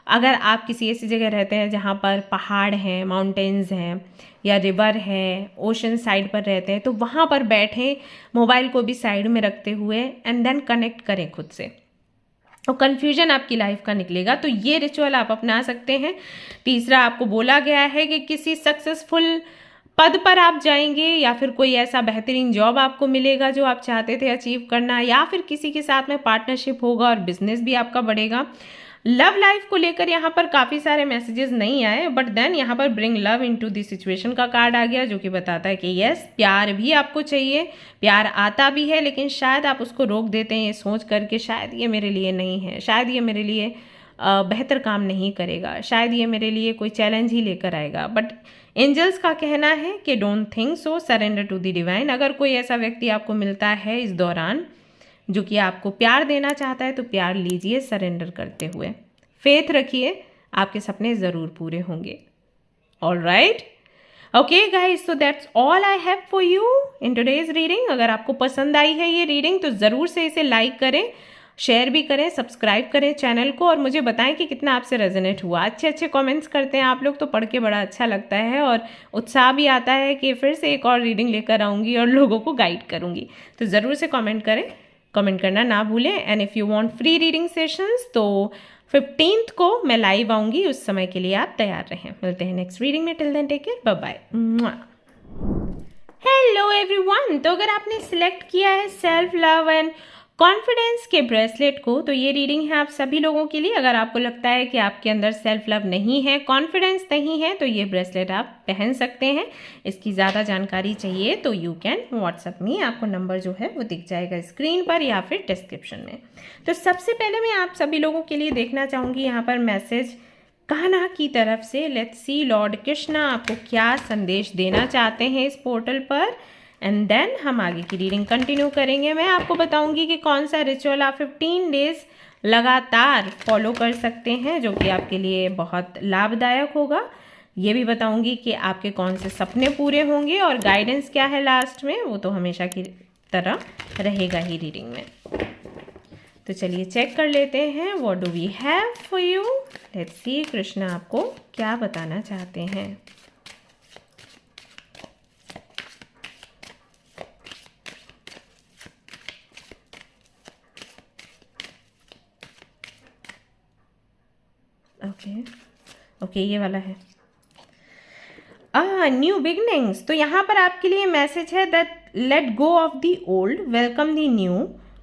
अगर आप किसी ऐसी जगह रहते हैं जहाँ पर पहाड़ हैं, माउंटेन्स हैं या रिवर है, ओशन साइड पर रहते हैं, तो वहाँ पर बैठें, मोबाइल को भी साइड में रखते हुए, एंड देन कनेक्ट करें खुद से। और कन्फ्यूजन आपकी लाइफ का निकलेगा। तो ये रिचुअल आप अपना सकते हैं। तीसरा, आपको बोला गया है कि किसी सक्सेसफुल पद पर आप जाएंगे या फिर कोई ऐसा बेहतरीन जॉब आपको मिलेगा जो आप चाहते थे अचीव करना, या फिर किसी के साथ में पार्टनरशिप होगा और बिजनेस भी आपका बढ़ेगा। लव लाइफ को लेकर यहाँ पर काफ़ी सारे मैसेजेस नहीं आए, बट देन यहाँ पर bring love into the situation का कार्ड आ गया, जो कि बताता है कि यस, प्यार भी आपको चाहिए, प्यार आता भी है, लेकिन शायद आप उसको रोक देते हैं ये सोच करके शायद ये मेरे लिए नहीं है, शायद ये मेरे लिए बेहतर काम नहीं करेगा, शायद ये मेरे लिए कोई चैलेंज ही लेकर आएगा। बट एंजल्स का कहना है कि don't think so, surrender to the divine. अगर कोई ऐसा व्यक्ति आपको मिलता है इस दौरान जो कि आपको प्यार देना चाहता है, तो प्यार लीजिए सरेंडर करते हुए। फेथ रखिए, आपके सपने ज़रूर पूरे होंगे। All right, okay guys, so that's all I have for you in today's reading. अगर आपको पसंद आई है ये रीडिंग तो ज़रूर से इसे लाइक करें, शेयर भी करें, सब्सक्राइब करें चैनल को, और मुझे बताएं कि कितना आपसे रेजोनेट हुआ। अच्छे अच्छे कमेंट्स करते हैं आप लोग, तो पढ़ के बड़ा अच्छा लगता है और उत्साह भी आता है कि फिर से एक और रीडिंग लेकर आऊँगी और लोगों को गाइड करूँगी। तो ज़रूर से कमेंट करें, कमेंट करना ना भूलें। And if you want free reading sessions तो 15th को मैं लाइव आऊँगी, उस समय के लिए आप तैयार रहें। मिलते हैं नेक्स्ट रीडिंग में, till then take care, bye bye. Hello everyone, तो अगर आपने सिलेक्ट किया है सेल्फ लव एंड कॉन्फिडेंस के ब्रेसलेट को, तो ये रीडिंग है आप सभी लोगों के लिए। अगर आपको लगता है कि आपके अंदर सेल्फ लव नहीं है, कॉन्फिडेंस नहीं है, तो ये ब्रेसलेट आप पहन सकते हैं। इसकी ज़्यादा जानकारी चाहिए तो यू कैन व्हाट्सअप मी, आपको नंबर जो है वो दिख जाएगा स्क्रीन पर या फिर डिस्क्रिप्शन में। तो सबसे पहले मैं आप सभी लोगों के लिए देखना चाहूँगी यहाँ पर मैसेज कान्हा की तरफ से। लेट्स सी लॉर्ड कृष्णा आपको क्या संदेश देना चाहते हैं इस पोर्टल पर, एंड देन हम आगे की रीडिंग कंटिन्यू करेंगे। मैं आपको बताऊंगी कि कौन सा रिचुअल आप 15 डेज लगातार फॉलो कर सकते हैं जो कि आपके लिए बहुत लाभदायक होगा। ये भी बताऊंगी कि आपके कौन से सपने पूरे होंगे और गाइडेंस क्या है लास्ट में, वो तो हमेशा की तरह रहेगा ही रीडिंग में। तो चलिए चेक कर लेते हैं what do we have for you. Let's see Krishna आपको क्या बताना चाहते हैं। ओके ये वाला है न्यू बिगनिंग्स। तो यहाँ पर आपके लिए मैसेज है that let go of the old, welcome the new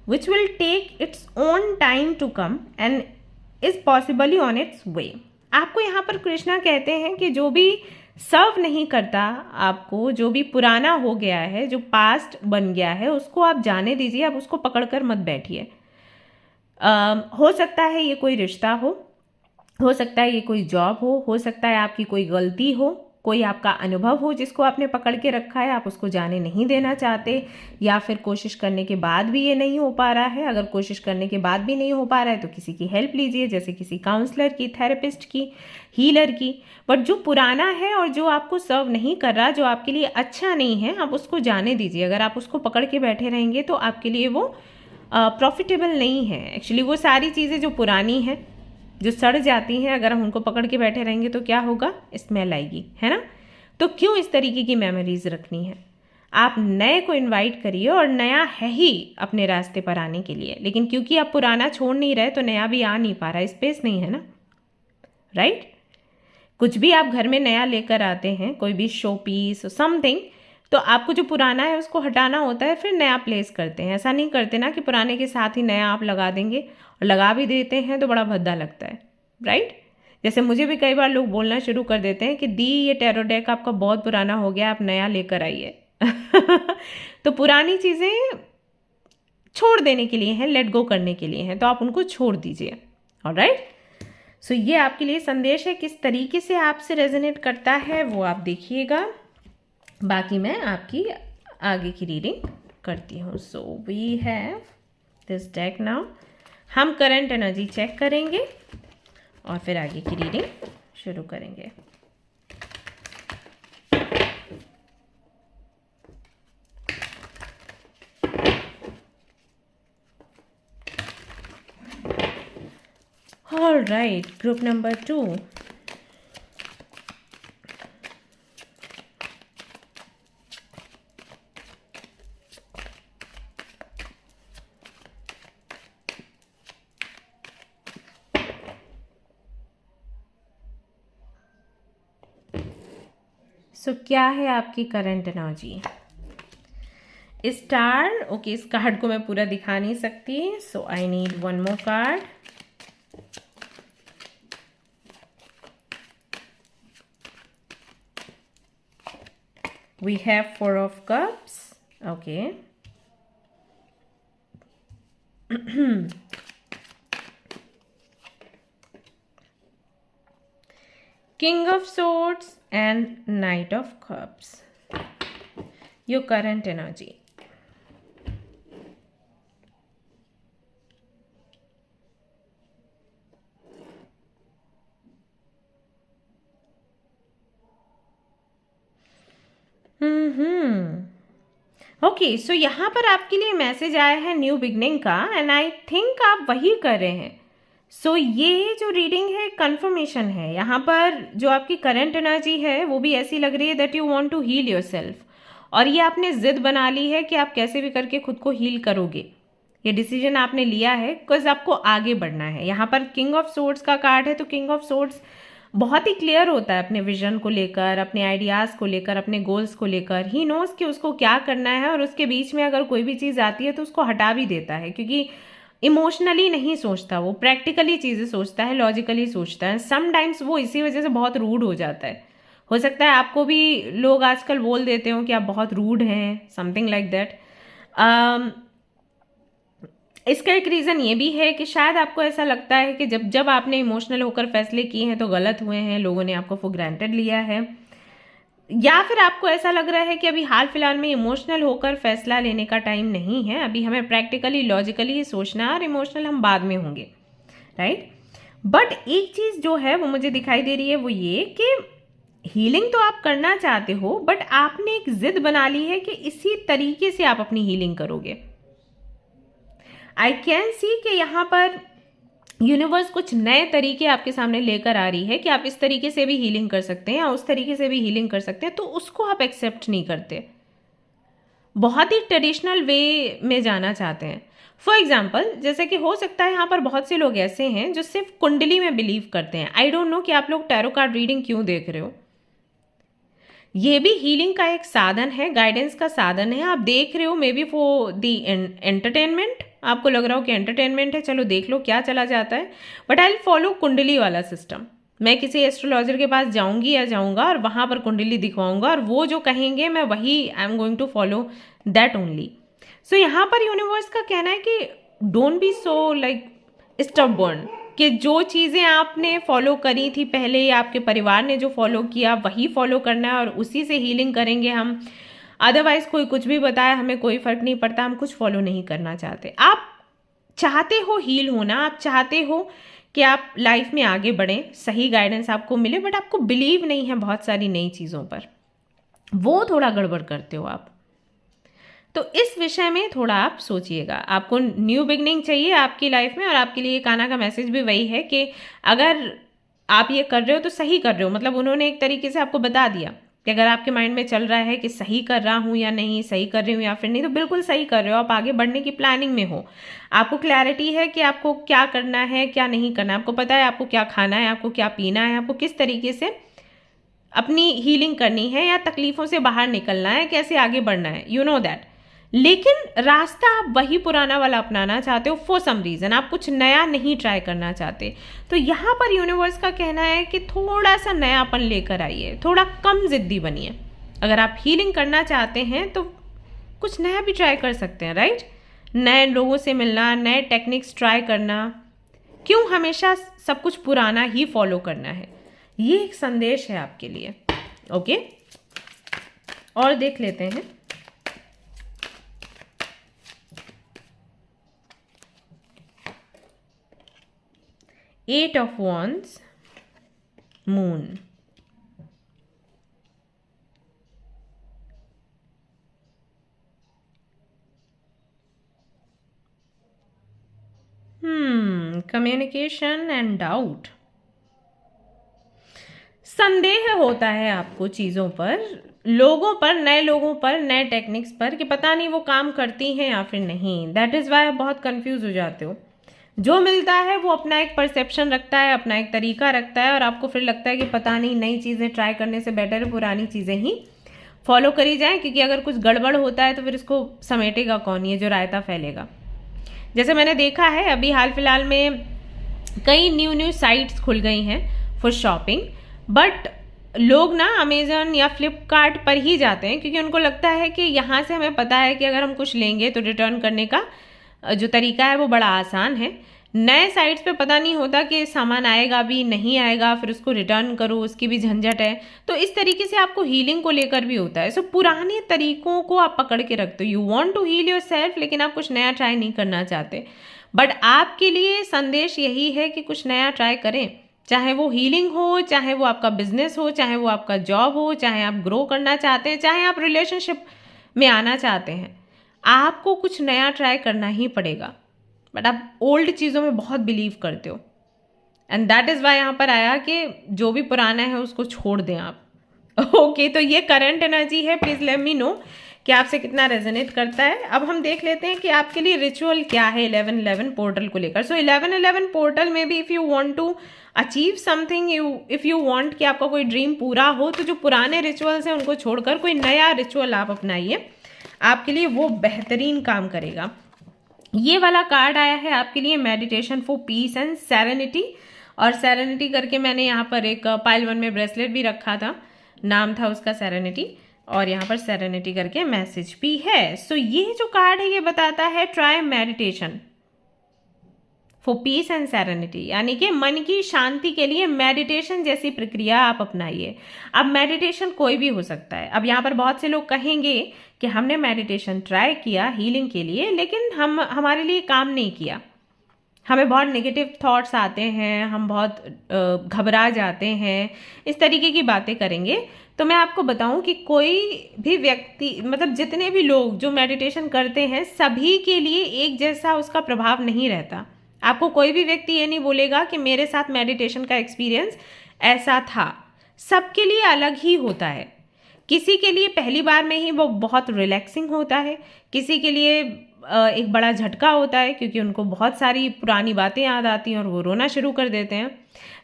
which will take its own time to come and is possibly on its way. आपको यहाँ पर कृष्णा कहते हैं कि जो भी सर्व नहीं करता आपको, जो भी पुराना हो गया है, जो पास्ट बन गया है, उसको आप जाने दीजिए, आप उसको पकड़ कर मत बैठिए। हो सकता है ये कोई रिश्ता हो सकता है ये कोई जॉब हो सकता है आपकी कोई गलती हो, कोई आपका अनुभव हो जिसको आपने पकड़ के रखा है, आप उसको जाने नहीं देना चाहते, या फिर कोशिश करने के बाद भी ये नहीं हो पा रहा है। अगर कोशिश करने के बाद भी नहीं हो पा रहा है तो किसी की हेल्प लीजिए, जैसे किसी काउंसलर की, थेरेपिस्ट की, हीलर की। बट जो पुराना है और जो आपको सर्व नहीं कर रहा, जो आपके लिए अच्छा नहीं है, आप उसको जाने दीजिए। अगर आप उसको पकड़ के बैठे रहेंगे तो आपके लिए वो प्रॉफिटेबल नहीं है। एक्चुअली वो सारी चीज़ें जो पुरानी हैं, जो सड़ जाती हैं, अगर हम उनको पकड़ के बैठे रहेंगे तो क्या होगा, स्मेल आएगी, है ना। तो क्यों इस तरीके की मेमोरीज रखनी है। आप नए को इनवाइट करिए और नया है ही अपने रास्ते पर आने के लिए, लेकिन क्योंकि आप पुराना छोड़ नहीं रहे तो नया भी आ नहीं पा रहा, स्पेस नहीं है ना, राइट। कुछ भी आप घर में नया लेकर आते हैं, कोई भी शो पीस समथिंग, तो आपको जो पुराना है उसको हटाना होता है, फिर नया प्लेस करते हैं। ऐसा नहीं करते ना कि पुराने के साथ ही नया आप लगा देंगे, और लगा भी देते हैं तो बड़ा भद्दा लगता है, राइट। जैसे मुझे भी कई बार लोग बोलना शुरू कर देते हैं कि दी ये टैरो डेक आपका बहुत पुराना हो गया, आप नया लेकर आइए। तो पुरानी चीज़ें छोड़ देने के लिए हैं, लेट गो करने के लिए हैं, तो आप उनको छोड़ दीजिए। ऑलराइट, सो ये आपके लिए संदेश है। किस तरीके से आपसे रेजोनेट करता है वो आप देखिएगा, बाकी मैं आपकी आगे की रीडिंग करती हूँ। So we have this deck now. हम करंट एनर्जी चेक करेंगे और फिर आगे की रीडिंग शुरू करेंगे। All right, group number 2। So क्या है आपकी करंट एनर्जी। स्टार, ओके, इस कार्ड को मैं पूरा दिखा नहीं सकती, so I need one more card. We have 4 of cups, okay. King of Swords and Knight of Cups. Your current energy. Okay, so यहाँ पर आपके लिए मैसेज आया है न्यू बिगनिंग का, एंड आई थिंक आप वही कर रहे हैं। सो ये जो रीडिंग है कंफर्मेशन है। यहाँ पर जो आपकी करंट एनर्जी है वो भी ऐसी लग रही है that you want to heal yourself, और ये आपने जिद बना ली है कि आप कैसे भी करके खुद को हील करोगे। ये डिसीजन आपने लिया है बिकॉज आपको आगे बढ़ना है। यहाँ पर किंग ऑफ सोर्ड्स का कार्ड है, तो किंग ऑफ सोर्ड्स बहुत ही क्लियर होता है अपने विजन को लेकर, अपने आइडियाज़ को लेकर, अपने गोल्स को लेकर। ही नोज कि उसको क्या करना है, और उसके बीच में अगर कोई भी चीज़ आती है तो उसको हटा भी देता है, क्योंकि इमोशनली नहीं सोचता, वो प्रैक्टिकली चीज़ें सोचता है, लॉजिकली सोचता है। समटाइम्स वो इसी वजह से बहुत रूड हो जाता है। हो सकता है आपको भी लोग आजकल बोल देते हो कि आप बहुत रूड हैं, समथिंग लाइक दैट। इसका एक रीज़न ये भी है कि शायद आपको ऐसा लगता है कि जब आपने इमोशनल होकर फैसले किए हैं तो गलत हुए हैं, लोगों ने आपको फॉर ग्रांटेड लिया है। या फिर आपको ऐसा लग रहा है कि अभी हाल फिलहाल में इमोशनल होकर फैसला लेने का टाइम नहीं है, अभी हमें प्रैक्टिकली लॉजिकली ही सोचना है और इमोशनल हम बाद में होंगे, राइट। बट एक चीज़ जो है वो मुझे दिखाई दे रही है, वो ये कि हीलिंग तो आप करना चाहते हो, बट आपने एक जिद बना ली है कि इसी तरीके से आप अपनी हीलिंग करोगे। आई कैन सी कि यहाँ पर यूनिवर्स कुछ नए तरीके आपके सामने लेकर आ रही है कि आप इस तरीके से भी हीलिंग कर सकते हैं या उस तरीके से भी हीलिंग कर सकते हैं, तो उसको आप एक्सेप्ट नहीं करते, बहुत ही ट्रेडिशनल वे में जाना चाहते हैं। फॉर एग्जाम्पल, जैसे कि हो सकता है यहाँ पर बहुत से लोग ऐसे हैं जो सिर्फ कुंडली में बिलीव करते हैं। आई डोंट नो कि आप लोग टैरो कार्ड रीडिंग क्यों देख रहे हो, ये भी हीलिंग का एक साधन है, गाइडेंस का साधन है। आप देख रहे हो may be for the entertainment, आपको लग रहा हो कि एंटरटेनमेंट है, चलो देख लो क्या चला जाता है, बट आई विल फॉलो कुंडली वाला सिस्टम। मैं किसी एस्ट्रोलॉजर के पास जाऊंगी या जाऊंगा और वहां पर कुंडली दिखवाऊंगा और वो जो कहेंगे मैं वही I am going to follow that only. So यहाँ पर यूनिवर्स का कहना है कि don't be so like stubborn, कि जो चीज़ें आपने फॉलो करी थी पहले या आपके परिवार ने जो फॉलो किया वही फॉलो करना है और उसी से हीलिंग करेंगे हम। अदरवाइज कोई कुछ भी बताए हमें कोई फ़र्क नहीं पड़ता, हम कुछ फॉलो नहीं करना चाहते। आप चाहते हो हील होना, आप चाहते हो कि आप लाइफ में आगे बढ़ें, सही गाइडेंस आपको मिले, बट आपको बिलीव नहीं है बहुत सारी नई चीज़ों पर, वो थोड़ा गड़बड़ करते हो आप। तो इस विषय में थोड़ा आप सोचिएगा। आपको न्यू बिगनिंग चाहिए आपकी लाइफ में, और आपके लिए कान्हा का मैसेज भी वही है कि अगर आप ये कर रहे हो तो सही कर रहे हो। मतलब उन्होंने एक तरीके से आपको बता दिया कि अगर आपके माइंड में चल रहा है कि सही कर रहा हूँ या नहीं, सही कर रही हूँ या फिर नहीं, तो बिल्कुल सही कर रहे हो, आप आगे बढ़ने की प्लानिंग में हो। आपको क्लैरिटी है कि आपको क्या करना है क्या नहीं करना है, आपको पता है आपको क्या खाना है, आपको क्या पीना है, आपको किस तरीके से अपनी हीलिंग करनी है या तकलीफों से बाहर निकलना है, कैसे आगे बढ़ना है, यू नो दैट। लेकिन रास्ता आप वही पुराना वाला अपनाना चाहते हो फॉर सम रीज़न, आप कुछ नया नहीं ट्राई करना चाहते। तो यहाँ पर यूनिवर्स का कहना है कि थोड़ा सा नयापन लेकर आइए, थोड़ा कम जिद्दी बनिए। अगर आप हीलिंग करना चाहते हैं तो कुछ नया भी ट्राई कर सकते हैं, राइट। नए लोगों से मिलना, नए टेक्निक्स ट्राई करना, क्यों हमेशा सब कुछ पुराना ही फॉलो करना है। ये एक संदेश है आपके लिए, ओके। और देख लेते हैं। Eight of wands, moon, communication and doubt. संदेह होता है आपको चीज़ों पर, लोगों पर, नए लोगों पर, नए टेक्निक्स पर, कि पता नहीं वो काम करती हैं या फिर नहीं। दैट इज़ वाई आप बहुत कंफ्यूज हो जाते हो। जो मिलता है वो अपना एक परसेप्शन रखता है, अपना एक तरीका रखता है, और आपको फिर लगता है कि पता नहीं, नई चीज़ें ट्राई करने से बेटर है पुरानी चीज़ें ही फॉलो करी जाएं, क्योंकि अगर कुछ गड़बड़ होता है तो फिर इसको समेटेगा कौन, ये जो रायता फैलेगा। जैसे मैंने देखा है अभी हाल फिलहाल में कई न्यू साइट्स खुल गई हैं फॉर शॉपिंग, बट लोग ना अमेज़न या फ्लिपकार्ट पर ही जाते हैं, क्योंकि उनको लगता है कि यहाँ से हमें पता है कि अगर हम कुछ लेंगे तो रिटर्न करने का जो तरीका है वो बड़ा आसान है। नए साइट्स पे पता नहीं होता कि सामान आएगा भी नहीं आएगा, फिर उसको रिटर्न करो, उसकी भी झंझट है। तो इस तरीके से आपको हीलिंग को लेकर भी होता है। सो पुराने तरीकों को आप पकड़ के रखते हो, you want to heal yourself, लेकिन आप कुछ नया ट्राई नहीं करना चाहते। बट आपके लिए संदेश यही है कि कुछ नया ट्राई करें, चाहे वो हीलिंग हो, चाहे वो आपका बिजनेस हो, चाहे वो आपका जॉब हो, चाहे आप ग्रो करना चाहते हैं, चाहे आप रिलेशनशिप में आना चाहते हैं, आपको कुछ नया ट्राई करना ही पड़ेगा। बट आप ओल्ड चीज़ों में बहुत बिलीव करते हो, एंड दैट इज़ वाई यहाँ पर आया कि जो भी पुराना है उसको छोड़ दें आप। ओके तो ये करंट एनर्जी है, प्लीज़ लेट मी नो कि आपसे कितना रेजोनेट करता है। अब हम देख लेते हैं कि आपके लिए रिचुअल क्या है 11-11 पोर्टल को लेकर। सो 11-11 पोर्टल में भी if you want to achieve something, if you want कि आपका कोई ड्रीम पूरा हो, तो जो पुराने रिचुअल्स हैं उनको छोड़कर कोई नया रिचुअल आप अपनाइए, आपके लिए वो बेहतरीन काम करेगा। ये वाला कार्ड आया है आपके लिए, meditation for piece and serenity, और सेरेनिटी करके मैंने यहाँ पर एक पाइल 1 में ब्रेसलेट भी रखा था, नाम था उसका सेरेनिटी, और यहाँ पर सेरेनिटी करके मैसेज भी है। सो ये जो कार्ड है ये बताता है try meditation for piece and serenity, यानी कि मन की शांति के लिए मेडिटेशन जैसी प्रक्रिया आप अपनाइए। अब मेडिटेशन कोई भी हो सकता है। अब यहाँ पर बहुत से लोग कहेंगे कि हमने मेडिटेशन ट्राई किया हीलिंग के लिए, लेकिन हमारे लिए काम नहीं किया, हमें बहुत नेगेटिव थॉट्स आते हैं, हम बहुत घबरा जाते हैं, इस तरीके की बातें करेंगे। तो मैं आपको बताऊं कि कोई भी व्यक्ति, मतलब जितने भी लोग जो मेडिटेशन करते हैं, सभी के लिए एक जैसा उसका प्रभाव नहीं रहता। आपको कोई भी व्यक्ति ये नहीं बोलेगा कि मेरे साथ मेडिटेशन का एक्सपीरियंस ऐसा था। सबके लिए अलग ही होता है। किसी के लिए पहली बार में ही वो बहुत रिलैक्सिंग होता है, किसी के लिए एक बड़ा झटका होता है क्योंकि उनको बहुत सारी पुरानी बातें याद आती हैं और वो रोना शुरू कर देते हैं।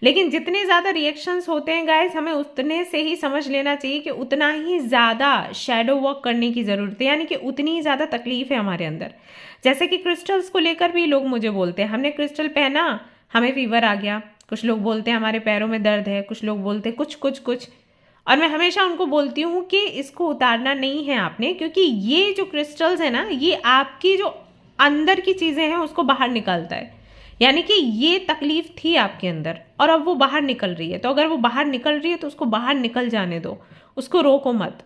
लेकिन जितने ज़्यादा रिएक्शंस होते हैं गाइस, हमें उतने से ही समझ लेना चाहिए कि उतना ही ज़्यादा शैडो वर्क करने की ज़रूरत है, यानी कि उतनी ही ज़्यादा तकलीफ है हमारे अंदर। जैसे कि क्रिस्टल्स को लेकर भी लोग मुझे बोलते हैं, हमने क्रिस्टल पहना, हमें फीवर आ गया। कुछ लोग बोलते हैं हमारे पैरों में दर्द है, कुछ लोग बोलते हैं कुछ। और मैं हमेशा उनको बोलती हूँ कि इसको उतारना नहीं है आपने, क्योंकि ये जो क्रिस्टल्स है ना, ये आपकी जो अंदर की चीज़ें हैं उसको बाहर निकालता है। यानी कि ये तकलीफ थी आपके अंदर और अब वो बाहर निकल रही है। तो अगर वो बाहर निकल रही है तो उसको बाहर निकल जाने दो, उसको रोको मत।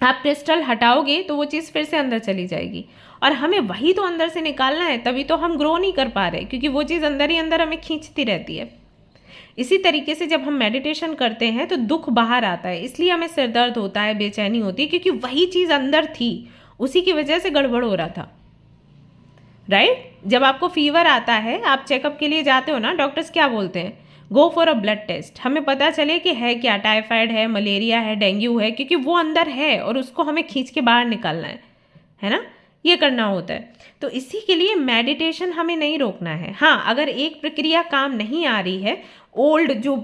आप क्रिस्टल हटाओगे तो वो चीज़ फिर से अंदर चली जाएगी, और हमें वही तो अंदर से निकालना है, तभी तो हम ग्रो नहीं कर पा रहे, क्योंकि वो चीज़ अंदर ही अंदर हमें खींचती रहती है। इसी तरीके से जब हम मेडिटेशन करते हैं तो दुख बाहर आता है, इसलिए हमें सिर दर्द होता है, बेचैनी होती है, क्योंकि वही चीज़ अंदर थी, उसी की वजह से गड़बड़ हो रहा था। राइट? जब आपको फीवर आता है, आप चेकअप के लिए जाते हो ना, डॉक्टर्स क्या बोलते हैं? Go for a blood test, हमें पता चले कि है क्या, टाइफाइड है, मलेरिया है, डेंगू है, क्योंकि वो अंदर है और उसको हमें खींच के बाहर निकालना है ना? ये करना होता है। तो इसी के लिए मेडिटेशन हमें नहीं रोकना है। हाँ, अगर एक प्रक्रिया काम नहीं आ रही है, ओल्ड जो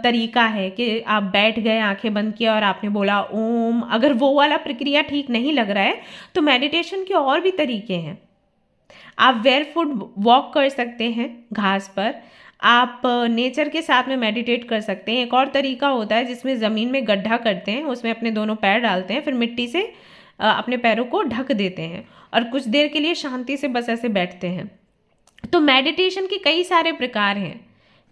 तरीका है कि आप बैठ गए, आंखें बंद किया और आपने बोला ओम, अगर वो वाला प्रक्रिया ठीक नहीं लग रहा है तो मेडिटेशन के और भी तरीके हैं। आप बेयरफुट वॉक कर सकते हैं घास पर, आप नेचर के साथ में मेडिटेट कर सकते हैं। एक और तरीका होता है जिसमें ज़मीन में गड्ढा करते हैं, उसमें अपने दोनों पैर डालते हैं, फिर मिट्टी से अपने पैरों को ढक देते हैं और कुछ देर के लिए शांति से बस ऐसे बैठते हैं। तो मेडिटेशन के कई सारे प्रकार हैं।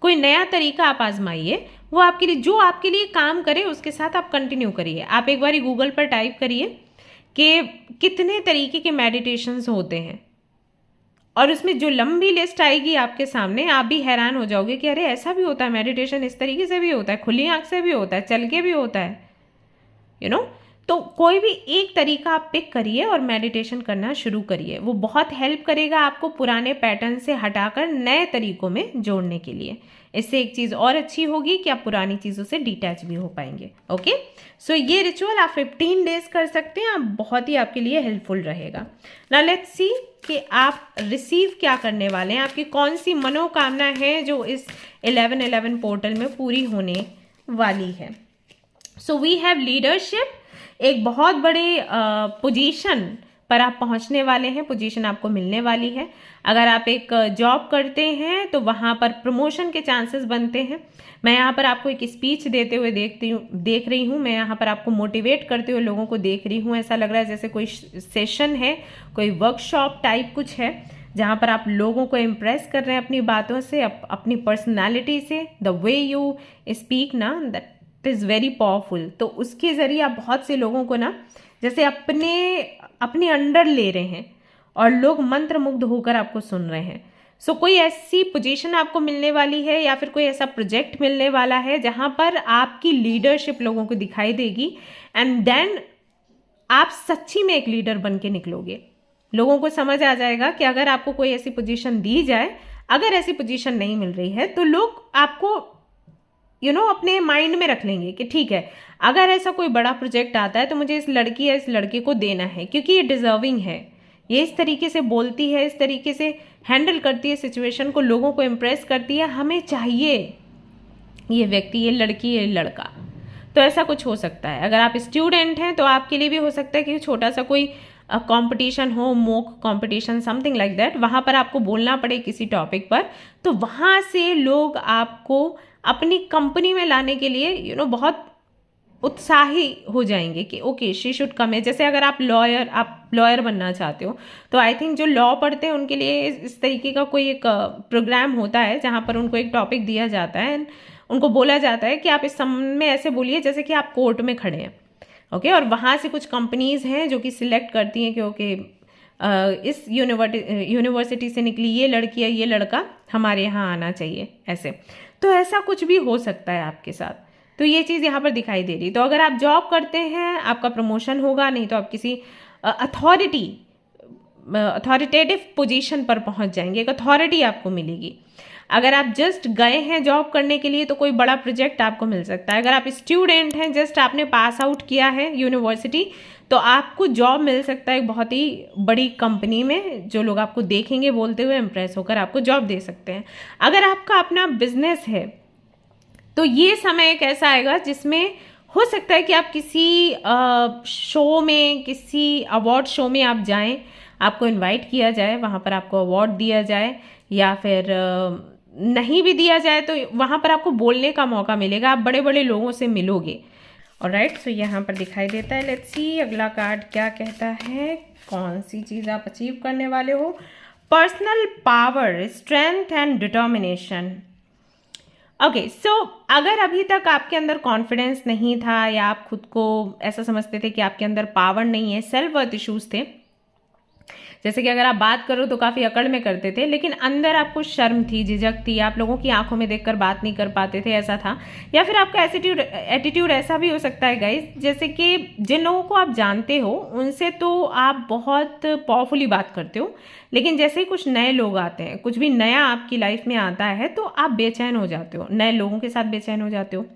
कोई नया तरीका आप आजमाइए, वो आपके लिए, जो आपके लिए काम करे उसके साथ आप कंटिन्यू करिए। आप एक बार गूगल पर टाइप करिए कि कितने तरीके के मेडिटेशंस होते हैं, और उसमें जो लंबी लिस्ट आएगी आपके सामने, आप भी हैरान हो जाओगे कि अरे ऐसा भी होता है, मेडिटेशन इस तरीके से भी होता है, खुली आंख से भी होता है, चल के भी होता है, तो कोई भी एक तरीका आप पिक करिए और मेडिटेशन करना शुरू करिए। वो बहुत हेल्प करेगा आपको पुराने पैटर्न से हटाकर नए तरीकों में जोड़ने के लिए। इससे एक चीज़ और अच्छी होगी कि आप पुरानी चीज़ों से डिटैच भी हो पाएंगे। ओके, सो ये रिचुअल आप 15 डेज कर सकते हैं, आप बहुत ही आपके लिए हेल्पफुल रहेगा। नाउ लेट्स सी कि आप रिसीव क्या करने वाले हैं, आपकी कौन सी मनोकामना है जो इस 11/11 पोर्टल में पूरी होने वाली है। सो वी हैव लीडरशिप, एक बहुत बड़े पोजीशन पर आप पहुंचने वाले हैं, पोजीशन आपको मिलने वाली है। अगर आप एक जॉब करते हैं तो वहां पर प्रमोशन के चांसेस बनते हैं। मैं यहाँ पर आपको एक स्पीच देते हुए देख रही हूँ, मैं यहाँ पर आपको मोटिवेट करते हुए लोगों को देख रही हूँ। ऐसा लग रहा है जैसे कोई सेशन है, कोई वर्कशॉप टाइप कुछ है, जहाँ पर आप लोगों को इम्प्रेस कर रहे हैं अपनी बातों से, अपनी पर्सनैलिटी से। द वे यू स्पीक ना, दैट इज़ वेरी पावरफुल। तो उसके ज़रिए आप बहुत से लोगों को ना जैसे अपने अंडर ले रहे हैं और लोग मंत्रमुग्ध होकर आपको सुन रहे हैं। सो कोई ऐसी पोजीशन आपको मिलने वाली है या फिर कोई ऐसा प्रोजेक्ट मिलने वाला है जहाँ पर आपकी लीडरशिप लोगों को दिखाई देगी, एंड देन आप सच्ची में एक लीडर बन के निकलोगे। लोगों को समझ आ जाएगा कि अगर आपको कोई ऐसी पोजीशन दी जाए, अगर ऐसी पोजीशन नहीं मिल रही है तो लोग आपको अपने माइंड में रख लेंगे कि ठीक है, अगर ऐसा कोई बड़ा प्रोजेक्ट आता है तो मुझे इस लड़की या इस लड़के को देना है, क्योंकि ये डिजर्विंग है, ये इस तरीके से बोलती है, इस तरीके से हैंडल करती है सिचुएशन को, लोगों को इम्प्रेस करती है, हमें चाहिए ये व्यक्ति, ये लड़की, ये लड़का। तो ऐसा कुछ हो सकता है। अगर आप स्टूडेंट हैं तो आपके लिए भी हो सकता है कि छोटा सा कोई कंपटीशन हो, mock competition, something like that, वहाँ पर आपको बोलना पड़े किसी टॉपिक पर, तो वहाँ से लोग आपको अपनी कंपनी में लाने के लिए बहुत उत्साही हो जाएंगे कि ओके शी शुड कम है। जैसे अगर आप लॉयर बनना चाहते हो तो आई थिंक जो लॉ पढ़ते हैं उनके लिए इस तरीके का कोई एक प्रोग्राम होता है जहाँ पर उनको एक टॉपिक दिया जाता है, उनको बोला जाता है कि आप इस समय में ऐसे बोलिए जैसे कि आप कोर्ट में खड़े हैं। ओके और वहाँ से कुछ कंपनीज हैं जो कि सिलेक्ट करती हैं कि ओके इस यूनिवर्सिटी से निकली ये लड़की या ये लड़का हमारे यहाँ आना चाहिए ऐसे। तो ऐसा कुछ भी हो सकता है आपके साथ, तो ये चीज़ यहाँ पर दिखाई दे रही। तो अगर आप जॉब करते हैं आपका प्रमोशन होगा, नहीं तो आप किसी अथॉरिटेटिव पोजीशन पर पहुँच जाएंगे, एक अथॉरिटी आपको मिलेगी। अगर आप जस्ट गए हैं जॉब करने के लिए तो कोई बड़ा प्रोजेक्ट आपको मिल सकता है। अगर आप स्टूडेंट हैं, जस्ट आपने पास आउट किया है यूनिवर्सिटी, तो आपको जॉब मिल सकता है एक बहुत ही बड़ी कंपनी में, जो लोग आपको देखेंगे बोलते हुए इम्प्रेस होकर आपको जॉब दे सकते हैं। अगर आपका अपना बिजनेस है तो ये समय एक ऐसा आएगा जिसमें हो सकता है कि आप किसी शो में, किसी अवार्ड शो में आप जाएं, आपको इनवाइट किया जाए, वहाँ पर आपको अवार्ड दिया जाए, या फिर नहीं भी दिया जाए तो वहाँ पर आपको बोलने का मौका मिलेगा, आप बड़े बड़े लोगों से मिलोगे। ऑलराइट, सो यहाँ पर दिखाई देता है। लेट्स सी अगला कार्ड क्या कहता है, कौन सी चीज़ आप अचीव करने वाले हो। Personal power, strength and determination. Okay, so अगर अभी तक आपके अंदर कॉन्फिडेंस नहीं था या आप खुद को ऐसा समझते थे कि आपके अंदर पावर नहीं है, सेल्फ वर्थ इश्यूज थे, जैसे कि अगर आप बात करो तो काफ़ी अकड़ में करते थे, लेकिन अंदर आपको शर्म थी, झिझक थी, आप लोगों की आंखों में देखकर बात नहीं कर पाते थे, ऐसा था। या फिर आपका एटीट्यूड ऐसा भी हो सकता है गाइस, जैसे कि जिन लोगों को आप जानते हो उनसे तो आप बहुत पावरफुली बात करते हो, लेकिन जैसे ही कुछ नए लोग आते हैं, कुछ भी नया आपकी लाइफ में आता है तो आप बेचैन हो जाते हो, नए लोगों के साथ बेचैन हो जाते हो,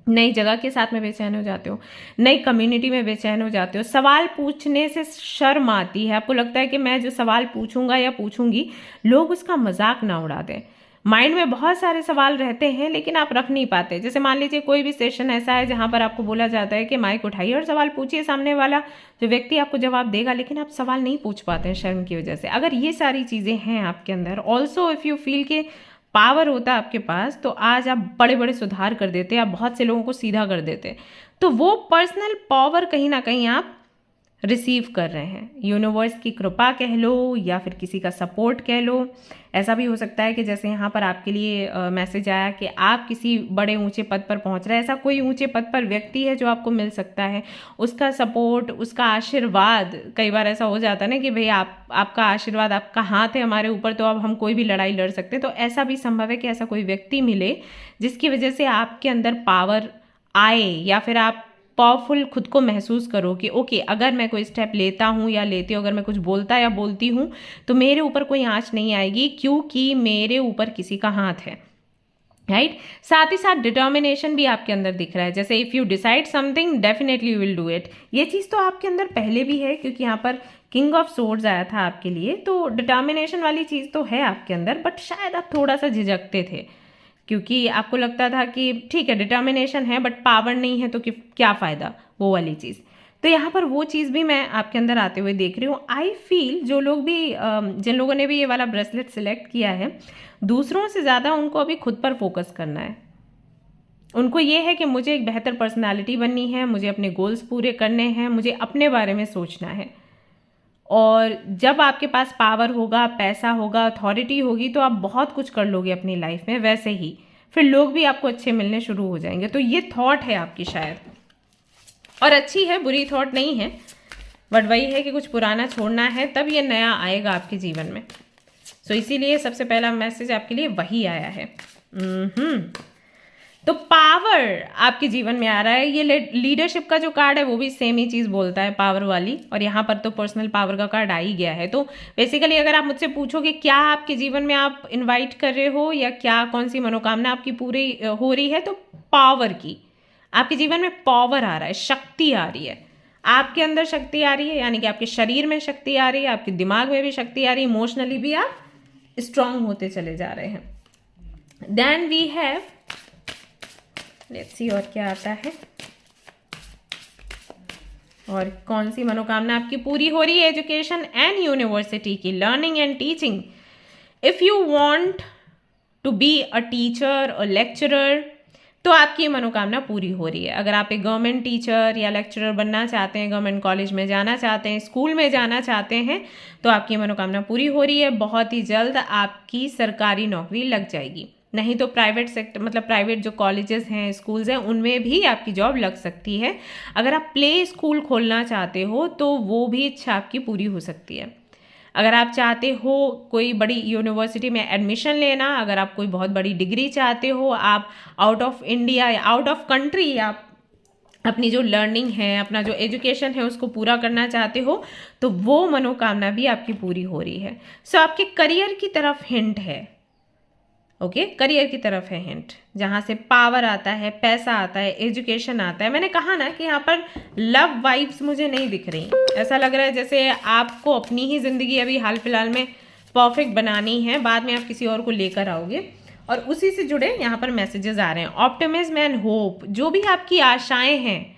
नई जगह के साथ में बेचैन हो जाते हो, नई कम्युनिटी में बेचैन हो जाते हो। सवाल पूछने से शर्म आती है, आपको लगता है कि मैं जो सवाल पूछूंगा या पूछूंगी लोग उसका मजाक ना उड़ा दें। माइंड में बहुत सारे सवाल रहते हैं लेकिन आप रख नहीं पाते। जैसे मान लीजिए कोई भी सेशन ऐसा है जहां पर आपको बोला जाता है कि माइक उठाइए और सवाल पूछिए, सामने वाला जो व्यक्ति आपको जवाब देगा, लेकिन आप सवाल नहीं पूछ पाते हैं शर्म की वजह से। अगर ये सारी चीज़ें हैं आपके अंदर, ऑल्सो इफ़ यू फील के पावर होता आपके पास, तो आज आप बड़े बड़े सुधार कर देते, आप बहुत से लोगों को सीधा कर देते। तो वो पर्सनल पावर कहीं ना कहीं आप रिसीव कर रहे हैं, यूनिवर्स की कृपा कह लो या फिर किसी का सपोर्ट कह लो। ऐसा भी हो सकता है कि जैसे यहाँ पर आपके लिए मैसेज आया कि आप किसी बड़े ऊंचे पद पर पहुँच रहे हैं, ऐसा कोई ऊंचे पद पर व्यक्ति है जो आपको मिल सकता है, उसका सपोर्ट, उसका आशीर्वाद। कई बार ऐसा हो जाता है ना कि भाई आपका आशीर्वाद, आपका हाथ है हमारे ऊपर, तो अब हम कोई भी लड़ाई लड़ सकते हैं। तो ऐसा भी संभव है कि ऐसा कोई व्यक्ति मिले जिसकी वजह से आपके अंदर पावर आए, या फिर आप पावरफुल खुद को महसूस करो कि ओके अगर मैं कोई स्टेप लेता हूँ या लेती हूँ, अगर मैं कुछ बोलता या बोलती हूँ तो मेरे ऊपर कोई आंच नहीं आएगी, क्योंकि मेरे ऊपर किसी का हाथ है। राइट, साथ ही साथ डिटर्मिनेशन भी आपके अंदर दिख रहा है, जैसे if you decide something definitely you will do it. ये चीज़ तो आपके अंदर पहले भी है, क्योंकि यहाँ पर किंग ऑफ सोर्ड्स आया था आपके लिए, तो डिटर्मिनेशन वाली चीज़ तो है आपके अंदर, बट शायद आप थोड़ा सा झिझकते थे, क्योंकि आपको लगता था कि ठीक है डिटर्मिनेशन है बट पावर नहीं है तो क्या फ़ायदा, वो वाली चीज़। तो यहाँ पर वो चीज़ भी मैं आपके अंदर आते हुए देख रही हूँ। आई फील जो लोग भी जिन लोगों ने भी ये वाला ब्रेसलेट सिलेक्ट किया है, दूसरों से ज़्यादा उनको अभी खुद पर फोकस करना है। उनको ये है कि मुझे एक बेहतर पर्सनालिटी बननी है, मुझे अपने गोल्स पूरे करने हैं, मुझे अपने बारे में सोचना है। और जब आपके पास पावर होगा, पैसा होगा, अथॉरिटी होगी, तो आप बहुत कुछ कर लोगे अपनी लाइफ में। वैसे ही फिर लोग भी आपको अच्छे मिलने शुरू हो जाएंगे। तो ये थॉट है आपकी शायद, और अच्छी है, बुरी थॉट नहीं है, बट वही है कि कुछ पुराना छोड़ना है, तब ये नया आएगा आपके जीवन में। सो इसीलिए सबसे पहला मैसेज आपके लिए वही आया है। तो पावर आपके जीवन में आ रहा है। ये लीडरशिप का जो कार्ड है वो भी सेम ही चीज़ बोलता है, पावर वाली, और यहाँ पर तो पर्सनल पावर का कार्ड आ ही गया है। तो बेसिकली अगर आप मुझसे पूछोगे क्या आपके जीवन में आप इनवाइट कर रहे हो या क्या कौन सी मनोकामना आपकी पूरी हो रही है, तो पावर की, आपके जीवन में पावर आ रहा है, शक्ति आ रही है, आपके अंदर शक्ति आ रही है, यानी कि आपके शरीर में शक्ति आ रही है, आपके दिमाग में भी शक्ति आ रही है, इमोशनली भी आप स्ट्रांग होते चले जा रहे हैं। Then we have, let's see और क्या आता है, और कौन सी मनोकामना आपकी पूरी हो रही है। एजुकेशन एंड यूनिवर्सिटी की, learning and teaching. If you want to be a teacher, a lecturer, तो आपकी मनोकामना पूरी हो रही है। अगर आप एक गवर्नमेंट टीचर या लेक्चरर बनना चाहते हैं, गवर्नमेंट कॉलेज में जाना चाहते हैं, स्कूल में जाना चाहते हैं, तो आपकी मनोकामना पूरी हो रही है। बहुत ही जल्द आपकी सरकारी नौकरी लग जाएगी। नहीं तो प्राइवेट सेक्टर मतलब प्राइवेट जो कॉलेजेस हैं, स्कूल्स हैं, उनमें भी आपकी जॉब लग सकती है। अगर आप प्ले स्कूल खोलना चाहते हो तो वो भी इच्छा आपकी पूरी हो सकती है। अगर आप चाहते हो कोई बड़ी यूनिवर्सिटी में एडमिशन लेना, अगर आप कोई बहुत बड़ी डिग्री चाहते हो, आप आउट ऑफ इंडिया या आउट ऑफ कंट्री आप अपनी जो लर्निंग है, अपना जो एजुकेशन है उसको पूरा करना चाहते हो, तो वो मनोकामना भी आपकी पूरी हो रही है। सो आपके करियर की तरफ हिंट है। ओके, करियर की तरफ है हिंट, जहाँ से पावर आता है, पैसा आता है, एजुकेशन आता है। मैंने कहा ना कि यहाँ पर लव वाइब्स मुझे नहीं दिख रही। ऐसा लग रहा है जैसे आपको अपनी ही ज़िंदगी अभी हाल फिलहाल में परफेक्ट बनानी है, बाद में आप किसी और को लेकर आओगे, और उसी से जुड़े यहाँ पर मैसेजेस आ रहे हैं। ऑप्टिमिज्म एंड होप, जो भी आपकी आशाएं हैं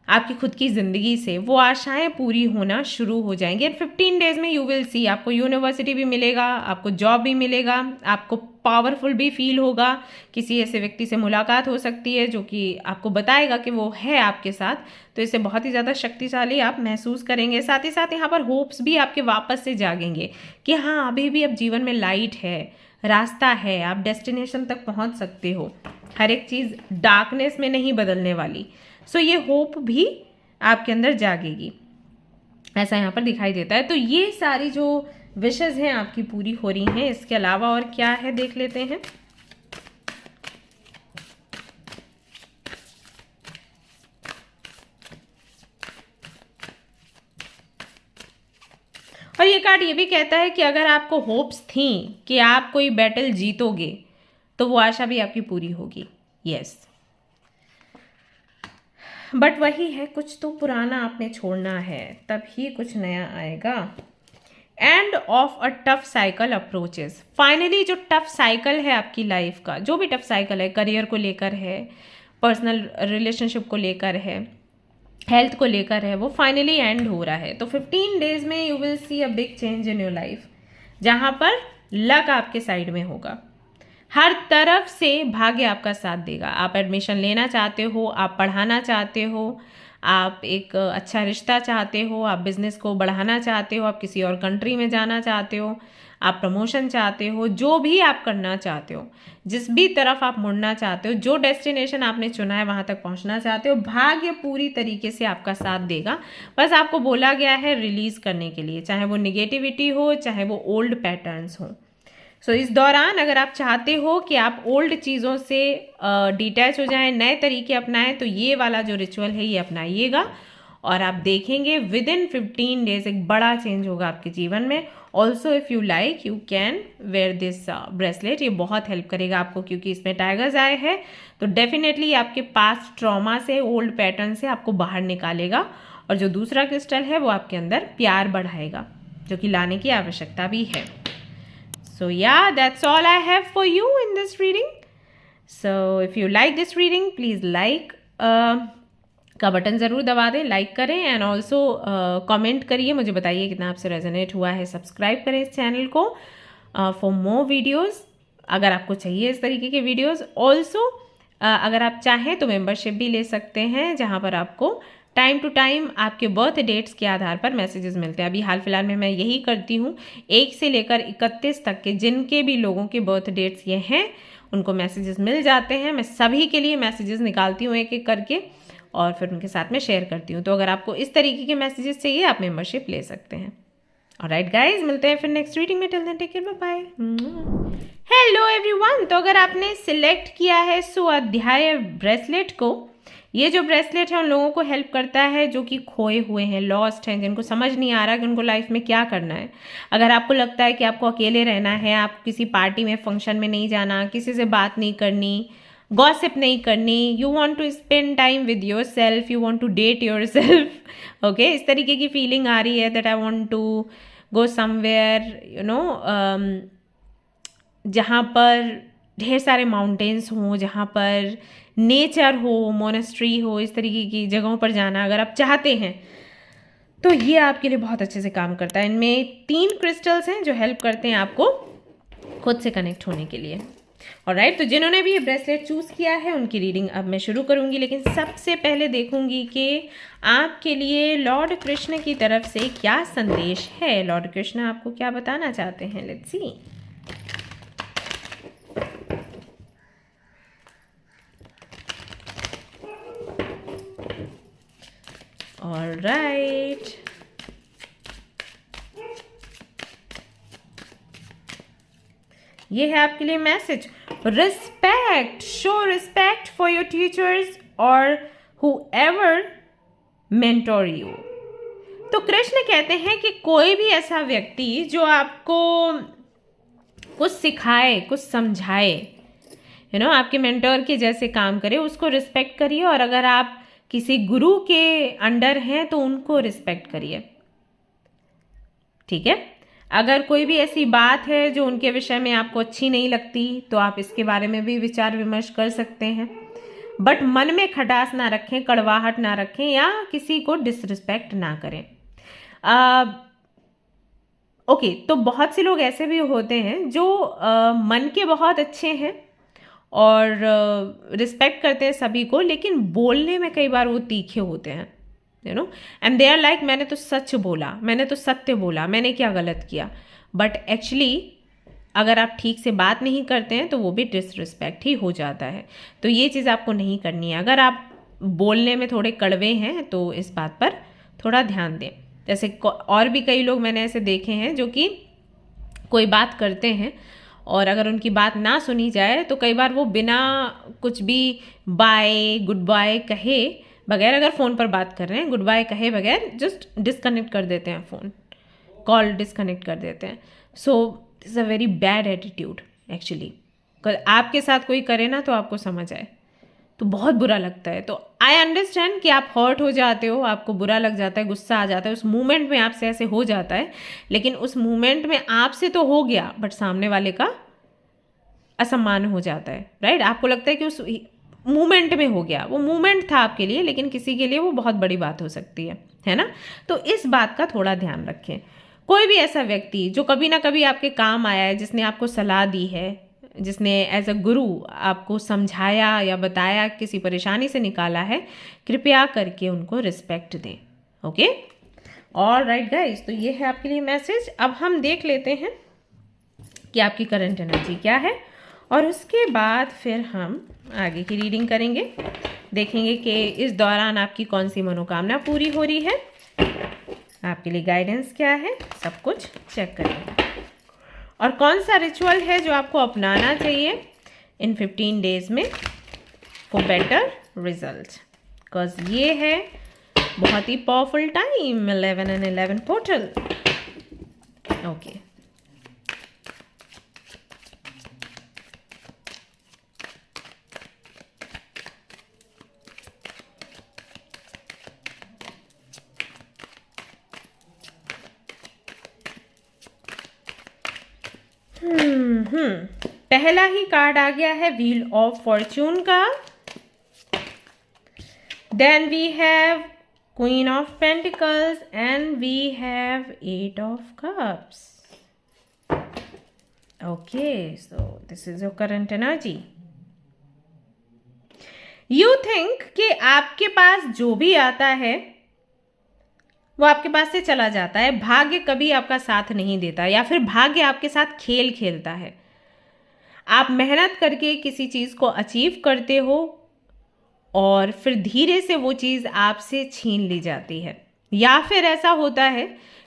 आपकी खुद की ज़िंदगी से, वो आशाएं पूरी होना शुरू हो जाएंगी। एंड 15 डेज में यू विल सी, आपको यूनिवर्सिटी भी मिलेगा, आपको जॉब भी मिलेगा, आपको पावरफुल भी फील होगा। किसी ऐसे व्यक्ति से मुलाकात हो सकती है जो कि आपको बताएगा कि वो है आपके साथ, तो इससे बहुत ही ज़्यादा शक्तिशाली आप महसूस करेंगे। साथ ही साथ यहाँ पर होप्स भी आपके वापस से जागेंगे कि हाँ, अभी भी अब जीवन में लाइट है, रास्ता है, आप डेस्टिनेशन तक पहुँच सकते हो। हर एक चीज़ डार्कनेस में नहीं बदलने वाली। सो ये होप भी आपके अंदर जागेगी, ऐसा यहाँ पर दिखाई देता है। तो ये सारी जो विशेस हैं आपकी पूरी हो रही हैं। इसके अलावा और क्या है देख लेते हैं। और ये कार्ड ये भी कहता है कि अगर आपको होप्स थी कि आप कोई बैटल जीतोगे, तो वो आशा भी आपकी पूरी होगी। यस, बट वही है, कुछ तो पुराना आपने छोड़ना है, तभी कुछ नया आएगा। End of a tough cycle approaches, finally जो टफ साइकिल है आपकी लाइफ का, जो भी टफ साइकिल है, करियर को लेकर है, पर्सनल रिलेशनशिप को लेकर है, हेल्थ को लेकर है, वो फाइनली एंड हो रहा है। तो 15 डेज में you will see a big change in your life, जहाँ पर लक आपके साइड में होगा। हर तरफ से भाग्य आपका साथ देगा। आप एडमिशन लेना चाहते हो, आप पढ़ाना चाहते हो, आप एक अच्छा रिश्ता चाहते हो, आप बिजनेस को बढ़ाना चाहते हो, आप किसी और कंट्री में जाना चाहते हो, आप प्रमोशन चाहते हो, जो भी आप करना चाहते हो, जिस भी तरफ आप मुड़ना चाहते हो, जो डेस्टिनेशन आपने चुना है वहाँ तक पहुँचना चाहते हो, भाग्य पूरी तरीके से आपका साथ देगा। बस आपको बोला गया है रिलीज़ करने के लिए, चाहे वो निगेटिविटी हो, चाहे वो ओल्ड पैटर्न्स हो। सो इस दौरान अगर आप चाहते हो कि आप ओल्ड चीज़ों से डिटैच हो जाएं, नए तरीके अपनाएं, तो ये वाला जो रिचुअल है ये अपनाइएगा, और आप देखेंगे विद इन 15 डेज एक बड़ा चेंज होगा आपके जीवन में। Also if you like you can wear this bracelet, ये बहुत हेल्प करेगा आपको, क्योंकि इसमें टाइगर्स आए हैं, तो डेफिनेटली आपके पास ट्रॉमा से, ओल्ड पैटर्न से आपको बाहर निकालेगा। और जो दूसरा क्रिस्टल है वो आपके अंदर प्यार बढ़ाएगा, जो कि लाने की आवश्यकता भी है। So yeah, that's all I have for you in this reading. So if you like this reading, please like का बटन ज़रूर दबा दें, लाइक करें, एंड ऑल्सो कमेंट करिए, मुझे बताइए कितना आपसे रेजोनेट हुआ है। सब्सक्राइब करें इस चैनल को फॉर मोर वीडियोज़, अगर आपको चाहिए इस तरीके के वीडियोज़। ऑल्सो अगर आप चाहें तो मेंबरशिप भी ले सकते हैं, जहाँ पर आपको टाइम टू टाइम आपके बर्थ डेट्स के आधार पर मैसेजेस मिलते हैं। अभी हाल फिलहाल में मैं यही करती हूँ, 1 से लेकर 31 तक के जिनके भी लोगों के बर्थ डेट्स ये हैं उनको मैसेजेस मिल जाते हैं। मैं सभी के लिए मैसेजेस निकालती हूँ एक एक करके, और फिर उनके साथ में शेयर करती हूँ। तो अगर आपको इस तरीके के मैसेजेस चाहिए, आप मेंबरशिप ले सकते हैं। ऑलराइट गाइज, मिलते हैं फिर नेक्स्ट रीडिंग में। Till then take care, bye bye. Hello everyone, तो अगर आपने सिलेक्ट किया है स्वाध्याय ब्रेसलेट को, ये जो ब्रेसलेट है उन लोगों को हेल्प करता है जो कि खोए हुए हैं, लॉस्ट हैं, जिनको समझ नहीं आ रहा कि उनको लाइफ में क्या करना है। अगर आपको लगता है कि आपको अकेले रहना है, आप किसी पार्टी में, फंक्शन में नहीं जाना, किसी से बात नहीं करनी, गॉसिप नहीं करनी, you want to spend time with yourself, you want to date yourself, okay, इस तरीके की फीलिंग आ रही है that I want to go somewhere, you know, जहाँ पर ढेर सारे माउंटेन्स हों, जहाँ पर नेचर हो, मोनेस्ट्री हो, इस तरीके की जगहों पर जाना अगर आप चाहते हैं तो ये आपके लिए बहुत अच्छे से काम करता है। इनमें 3 क्रिस्टल्स हैं जो हेल्प करते हैं आपको खुद से कनेक्ट होने के लिए। ऑलराइट, तो जिन्होंने भी ये ब्रेसलेट चूज़ किया है उनकी रीडिंग अब मैं शुरू करूंगी, लेकिन सबसे पहले देखूंगी कि आपके लिए लॉर्ड कृष्ण की तरफ से क्या संदेश है। लॉर्ड कृष्ण आपको क्या बताना चाहते हैं, लेट्स सी। ऑलराइट, ये है आपके लिए message. Respect, show respect for your teachers और हुएवर मेंटोर यू। तो कृष्ण कहते हैं कि कोई भी ऐसा व्यक्ति जो आपको कुछ सिखाए, कुछ समझाए, आपके मेंटोर के जैसे काम करे, उसको रिस्पेक्ट करिए। और अगर आप किसी गुरु के अंडर हैं तो उनको रिस्पेक्ट करिए, ठीक है। अगर कोई भी ऐसी बात है जो उनके विषय में आपको अच्छी नहीं लगती तो आप इसके बारे में भी विचार विमर्श कर सकते हैं, बट मन में खटास ना रखें, कड़वाहट ना रखें या किसी को डिसरिस्पेक्ट ना करें। ओके, तो बहुत से लोग ऐसे भी होते हैं जो मन के बहुत अच्छे हैं और रिस्पेक्ट करते हैं सभी को, लेकिन बोलने में कई बार वो तीखे होते हैं, एंड दे आर लाइक मैंने तो सच बोला, मैंने तो सत्य बोला, मैंने क्या गलत किया। बट एक्चुअली अगर आप ठीक से बात नहीं करते हैं तो वो भी डिसरिस्पेक्ट ही हो जाता है। तो ये चीज़ आपको नहीं करनी है। अगर आप बोलने में थोड़े कड़वे हैं तो इस बात पर थोड़ा ध्यान दें। जैसे और भी कई लोग मैंने ऐसे देखे हैं जो कि कोई बात करते हैं और अगर उनकी बात ना सुनी जाए तो कई बार वो बिना कुछ भी बाय गुड बाय कहे बगैर, अगर फ़ोन पर बात कर रहे हैं, गुड बाय कहे बगैर जस्ट डिस्कनेक्ट कर देते हैं, फ़ोन कॉल डिस्कनेक्ट कर देते हैं। So it's a very bad attitude actually. आपके साथ कोई करे ना तो आपको समझ आए तो बहुत बुरा लगता है। तो आई अंडरस्टैंड कि आप हर्ट हो जाते हो, आपको बुरा लग जाता है, गुस्सा आ जाता है, उस मोमेंट में आपसे ऐसे हो जाता है, लेकिन उस मोमेंट में आपसे तो हो गया बट सामने वाले का असम्मान हो जाता है, राइट। आपको लगता है कि उस मूवमेंट में हो गया, वो मूवमेंट था आपके लिए, लेकिन किसी के लिए वो बहुत बड़ी बात हो सकती है ना। तो इस बात का थोड़ा ध्यान रखें। कोई भी ऐसा व्यक्ति जो कभी ना कभी आपके काम आया है, जिसने आपको सलाह दी है, जिसने एज अ गुरु आपको समझाया या बताया, किसी परेशानी से निकाला है, कृपया करके उनको रिस्पेक्ट दें। ओके, ऑलराइट गाइस, तो ये है आपके लिए मैसेज। अब हम देख लेते हैं कि आपकी करंट एनर्जी क्या है और उसके बाद फिर हम आगे की रीडिंग करेंगे, देखेंगे कि इस दौरान आपकी कौन सी मनोकामना पूरी हो रही है, आपके लिए गाइडेंस क्या है, सब कुछ चेक करेंगे और कौन सा रिचुअल है जो आपको अपनाना चाहिए इन 15 डेज में फॉर बेटर रिजल्ट। बिकॉज ये है बहुत ही powerful time, 11 and 11 portal. Okay, पहला ही कार्ड आ गया है व्हील ऑफ फॉर्च्यून का। Then we have queen of pentacles and we have 8 of cups. Okay, so this is your current energy. You think कि आपके पास जो भी आता है वो आपके पास से चला जाता है, भाग्य कभी आपका साथ नहीं देता या फिर भाग्य आपके साथ खेल खेलता है। आप मेहनत करके किसी चीज़ को अचीव करते हो और फिर धीरे से वो चीज़ आपसे छीन ली जाती है, या फिर ऐसा होता है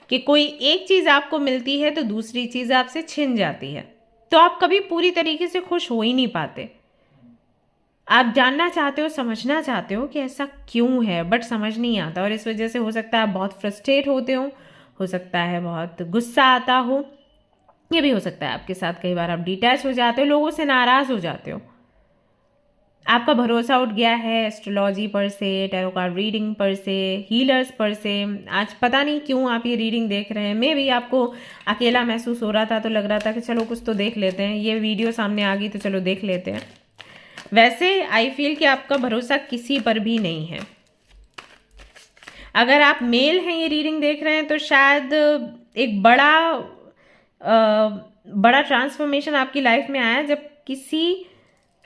कि कोई एक चीज़ आपको मिलती है तो दूसरी चीज़ आपसे छिन जाती है। तो आप कभी पूरी तरीके से खुश हो ही नहीं पाते। आप जानना चाहते हो, समझना चाहते हो कि ऐसा क्यों है, बट समझ नहीं आता और इस वजह से हो सकता है आप बहुत फ्रस्ट्रेट होते हो सकता है बहुत गुस्सा आता हो, ये भी हो सकता है आपके साथ कई बार आप डिटैच हो जाते हो, लोगों से नाराज़ हो जाते हो। आपका भरोसा उठ गया है एस्ट्रोलॉजी पर से, टैरो कार्ड रीडिंग पर से, हीलर्स पर से। आज पता नहीं क्यों आप ये रीडिंग देख रहे हैं, मे भी आपको अकेला महसूस हो रहा था तो लग रहा था कि चलो कुछ तो देख लेते हैं, ये वीडियो सामने आ गई तो चलो देख लेते हैं। वैसे आई फील कि आपका भरोसा किसी पर भी नहीं है। अगर आप मेल हैं ये रीडिंग देख रहे हैं तो शायद एक बड़ा ट्रांसफॉर्मेशन आपकी लाइफ में आया जब किसी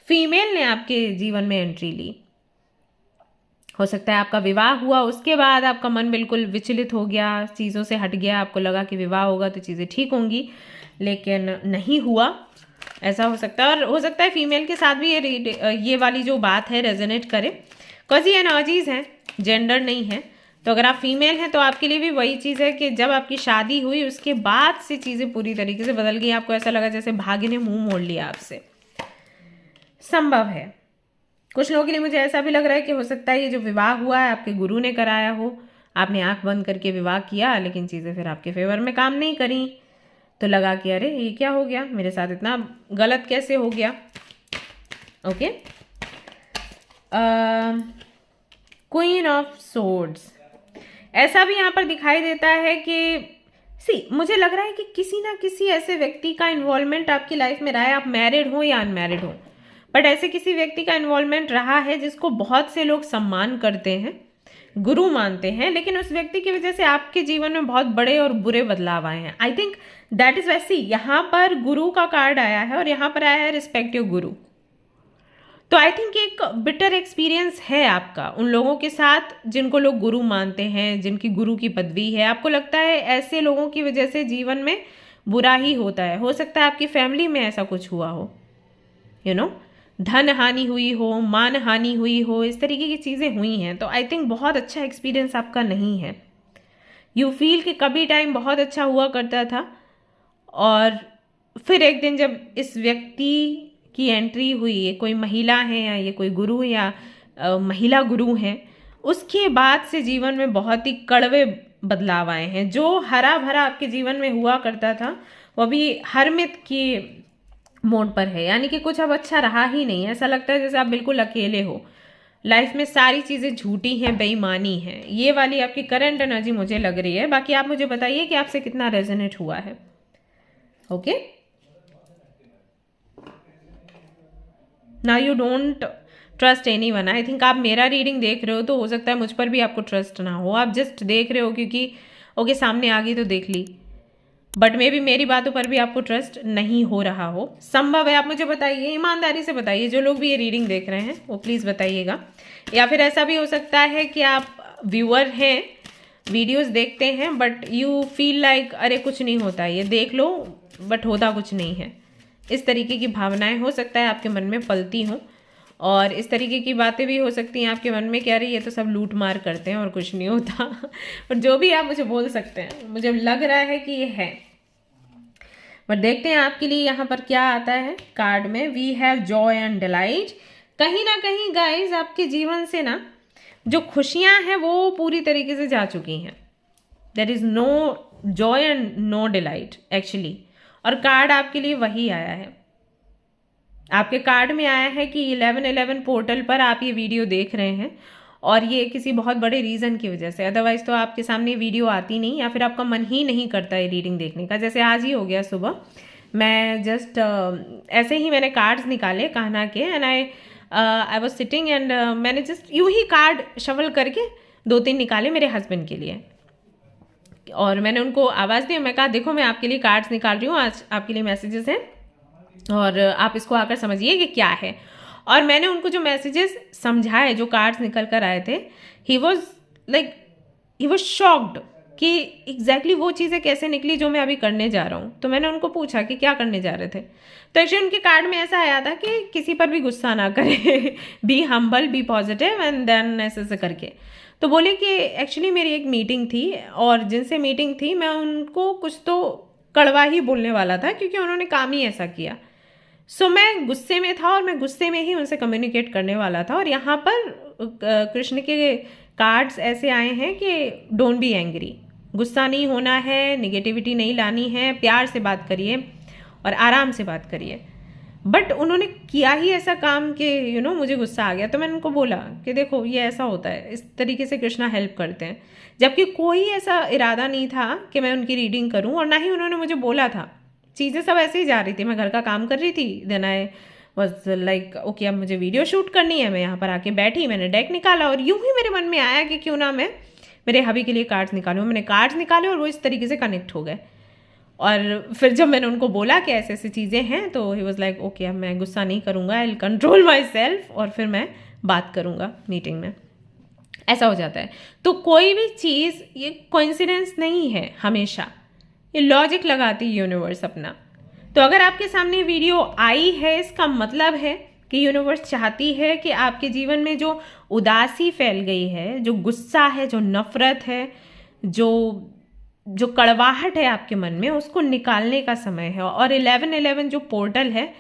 फीमेल ने आपके जीवन में एंट्री ली। हो सकता है आपका विवाह हुआ, उसके बाद आपका मन बिल्कुल विचलित हो गया, चीज़ों से हट गया, आपको लगा कि विवाह होगा तो चीज़ें ठीक होंगी, लेकिन नहीं हुआ। ऐसा हो सकता है। और हो सकता है फीमेल के साथ भी ये वाली जो बात है रेजोनेट करे, बिकॉज ये एनर्जीज हैं, जेंडर नहीं है। तो अगर आप फीमेल हैं तो आपके लिए भी वही चीज़ है कि जब आपकी शादी हुई उसके बाद से चीज़ें पूरी तरीके से बदल गई, आपको ऐसा लगा जैसे भाग्य ने मुंह मोड़ लिया आपसे। संभव है। कुछ लोगों के लिए मुझे ऐसा भी लग रहा है कि हो सकता है ये जो विवाह हुआ है आपके गुरु ने कराया हो, आपने आंख बंद करके विवाह किया, लेकिन चीज़ें फिर आपके फेवर में काम नहीं करी, तो लगा कि अरे ये क्या हो गया, मेरे साथ इतना गलत कैसे हो गया। ओके, क्वीन ऑफ सोर्ड्स, ऐसा भी यहाँ पर दिखाई देता है कि मुझे लग रहा है कि किसी ना किसी ऐसे व्यक्ति का इन्वॉल्वमेंट आपकी लाइफ में रहा है, आप मैरिड हो या अनमैरिड हो, बट ऐसे किसी व्यक्ति का इन्वॉल्वमेंट रहा है जिसको बहुत से लोग सम्मान करते हैं, गुरु मानते हैं, लेकिन उस व्यक्ति की वजह से आपके जीवन में बहुत बड़े और बुरे बदलाव आए हैं। आई थिंक दैट इज वैसी, यहाँ पर गुरु का कार्ड आया है और यहाँ पर आया है रिस्पेक्ट योर गुरु। तो आई थिंक एक बिटर एक्सपीरियंस है आपका उन लोगों के साथ जिनको लोग गुरु मानते हैं, जिनकी गुरु की पदवी है। आपको लगता है ऐसे लोगों की वजह से जीवन में बुरा ही होता है। हो सकता है आपकी फैमिली में ऐसा कुछ हुआ हो, धन हानि हुई हो, मान हानि हुई हो, इस तरीके की चीज़ें हुई हैं। तो आई थिंक बहुत अच्छा एक्सपीरियंस आपका नहीं है। यू फील कि कभी टाइम बहुत अच्छा हुआ करता था और फिर एक दिन जब इस व्यक्ति की एंट्री हुई, ये कोई महिला है या ये कोई गुरु या महिला गुरु हैं, उसके बाद से जीवन में बहुत ही कड़वे बदलाव आए हैं। जो हरा भरा आपके जीवन में हुआ करता था वो अभी हरमित की मोड पर है, यानी कि कुछ अब अच्छा रहा ही नहीं। ऐसा लगता है जैसे आप बिल्कुल अकेले हो, लाइफ में सारी चीज़ें झूठी हैं, बेईमानी है। ये वाली आपकी करंट एनर्जी मुझे लग रही है। बाकी आप मुझे बताइए कि आपसे कितना रेजोनेट हुआ है। Okay, now you don't trust any one. I think आप मेरा रीडिंग देख रहे हो तो हो सकता है मुझ पर भी आपको ट्रस्ट ना हो, आप जस्ट देख रहे हो क्योंकि ओके सामने आ गई तो देख ली, बट मे बी मेरी बातों पर भी आपको ट्रस्ट नहीं हो रहा हो। संभव है, आप मुझे बताइए, ईमानदारी से बताइए। जो लोग भी ये रीडिंग देख रहे हैं वो प्लीज़ बताइएगा। या फिर ऐसा भी हो सकता है कि आप व्यूअर हैं, वीडियोस देखते हैं, बट यू फील लाइक अरे कुछ नहीं होता, ये देख लो बट होता कुछ नहीं है। इस तरीके की भावनाएं हो सकता है आपके मन में पलती हों, और इस तरीके की बातें भी हो सकती हैं आपके मन में कि अरे ये तो सब लूट मार करते हैं और कुछ नहीं होता। और जो भी आप मुझे बोल सकते हैं, मुझे लग रहा है कि ये है। बट देखते हैं आपके लिए यहाँ पर क्या आता है कार्ड में। We have joy and delight. कहीं ना कहीं गाइज आपके जीवन से ना जो खुशियाँ हैं वो पूरी तरीके से जा चुकी हैं। There is no joy and no delight actually. और कार्ड आपके लिए वही आया है। आपके कार्ड में आया है कि 1111 पोर्टल पर आप ये वीडियो देख रहे हैं और ये किसी बहुत बड़े रीज़न की वजह से, अदरवाइज़ तो आपके सामने वीडियो आती नहीं, या फिर आपका मन ही नहीं करता है रीडिंग देखने का। जैसे आज ही हो गया सुबह, मैं जस्ट ऐसे ही मैंने कार्ड्स निकाले कान्हा के, and I was sitting and मैंने जस्ट यूँ ही कार्ड शफल करके 2-3 निकाले मेरे हस्बैंड के लिए, और मैंने उनको आवाज़ दी। मैं कहा देखो मैं आपके लिए कार्ड्स निकाल रही हूँ, आज आपके लिए मैसेजेस हैं और आप इसको आकर समझिए कि क्या है। और मैंने उनको जो मैसेजेस समझाए, जो कार्ड्स निकल कर आए थे, ही वॉज शॉक्ड कि एग्जैक्टली वो चीज़ें कैसे निकली जो मैं अभी करने जा रहा हूँ। तो मैंने उनको पूछा कि क्या करने जा रहे थे, तो एक्चुअली उनके कार्ड में ऐसा आया था कि किसी पर भी गुस्सा ना करे, be humble, be positive, and then ऐसे करके। तो बोले कि एक्चुअली मेरी एक मीटिंग थी और जिनसे मीटिंग थी मैं उनको कुछ तो कड़वा ही बोलने वाला था क्योंकि उन्होंने काम ही ऐसा किया। सो मैं गुस्से में था और मैं गुस्से में ही उनसे कम्युनिकेट करने वाला था। और यहाँ पर कृष्ण के कार्ड्स ऐसे आए हैं कि डोंट बी एंग्री, गुस्सा नहीं होना है, निगेटिविटी नहीं लानी है, प्यार से बात करिए और आराम से बात करिए। बट उन्होंने किया ही ऐसा काम कि मुझे गुस्सा आ गया। तो मैंने उनको बोला कि देखो ये ऐसा होता है, इस तरीके से कृष्णा हेल्प करते हैं, जबकि कोई ऐसा इरादा नहीं था कि मैं उनकी रीडिंग करूं, और ना ही उन्होंने मुझे बोला था। चीज़ें सब ऐसे ही जा रही थी, मैं घर का काम कर रही थी, then I was like okay अब मुझे वीडियो शूट करनी है। मैं यहाँ पर आके बैठी, मैंने डेक निकाला और यूं ही मेरे मन में आया कि क्यों ना मैं मेरे हबी के लिए कार्ड्स निकालूँ। मैंने कार्ड्स निकाले और वो इस तरीके से कनेक्ट हो गए। और फिर जब मैंने उनको बोला कि ऐसे ऐसी चीज़ें हैं तो ही वॉज लाइक ओके, अब मैं गुस्सा नहीं करूँगा, I will control my self, और फिर मैं बात करूँगा मीटिंग में। ऐसा हो जाता है। तो कोई भी चीज़ ये कोइंसिडेंस नहीं है, हमेशा ये लॉजिक लगाती है यूनिवर्स अपना। तो अगर आपके सामने वीडियो आई है, इसका मतलब है कि यूनिवर्स चाहती है कि आपके जीवन में जो उदासी फैल गई है, जो गुस्सा है, जो नफरत है, जो कड़वाहट है आपके मन में, उसको निकालने का समय है। और 1111 जो पोर्टल है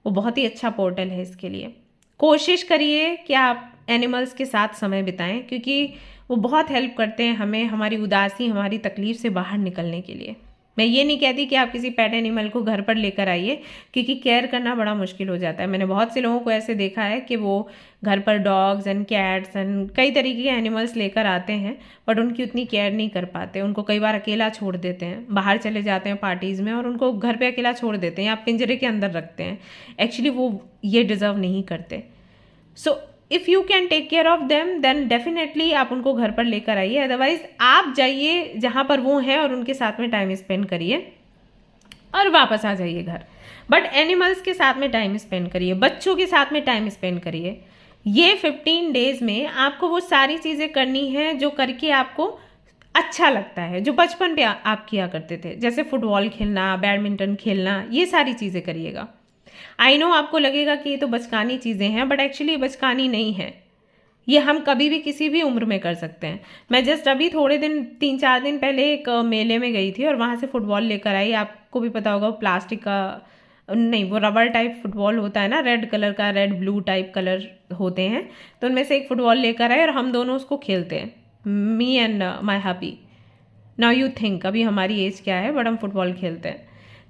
वो बहुत ही अच्छा पोर्टल है इसके लिए। कोशिश करिए कि आप एनिमल्स के साथ समय बिताएं, क्योंकि वो बहुत हेल्प करते हैं हमें हमारी उदासी, हमारी तकलीफ से बाहर निकलने के लिए। मैं ये नहीं कहती कि आप किसी पेट एनिमल को घर पर लेकर आइए, क्योंकि केयर करना बड़ा मुश्किल हो जाता है। मैंने बहुत से लोगों को ऐसे देखा है कि वो घर पर डॉग्स एंड कैट्स एंड कई तरीके के एनिमल्स लेकर आते हैं, बट उनकी उतनी केयर नहीं कर पाते। उनको कई बार अकेला छोड़ देते हैं, बाहर चले जाते हैं पार्टीज़ में और उनको घर पे अकेला छोड़ देते हैं या पिंजरे के अंदर रखते हैं। एक्चुअली वो ये डिज़र्व नहीं करते। So if you can take care of them then definitely आप उनको घर पर लेकर आइए। अदरवाइज आप जाइए जहाँ पर वो हैं और उनके साथ में टाइम स्पेंड करिए और वापस आ जाइए घर। बट एनिमल्स के साथ में टाइम स्पेंड करिए, बच्चों के साथ में टाइम स्पेंड करिए। ये 15 डेज में आपको वो सारी चीज़ें करनी हैं जो करके आपको अच्छा लगता है, जो बचपन पे आप किया करते थे, जैसे फुटबॉल खेलना, बैडमिंटन खेलना, ये सारी चीज़ें करिएगा। आई नो आपको लगेगा कि ये तो बचकानी चीज़ें हैं, बट एक्चुअली ये बचकानी नहीं है। ये हम कभी भी किसी भी उम्र में कर सकते हैं। मैं जस्ट अभी थोड़े दिन 3-4 दिन पहले एक मेले में गई थी और वहाँ से फुटबॉल लेकर आई। आपको भी पता होगा, वो प्लास्टिक का नहीं, वो रबर टाइप फुटबॉल होता है ना, रेड कलर का, रेड ब्लू टाइप कलर होते हैं। तो उनमें से एक फुटबॉल लेकर आए और हम दोनों उसको खेलते हैं, me and my hubby. Now you think अभी हमारी एज क्या है, बट हम फुटबॉल खेलते हैं।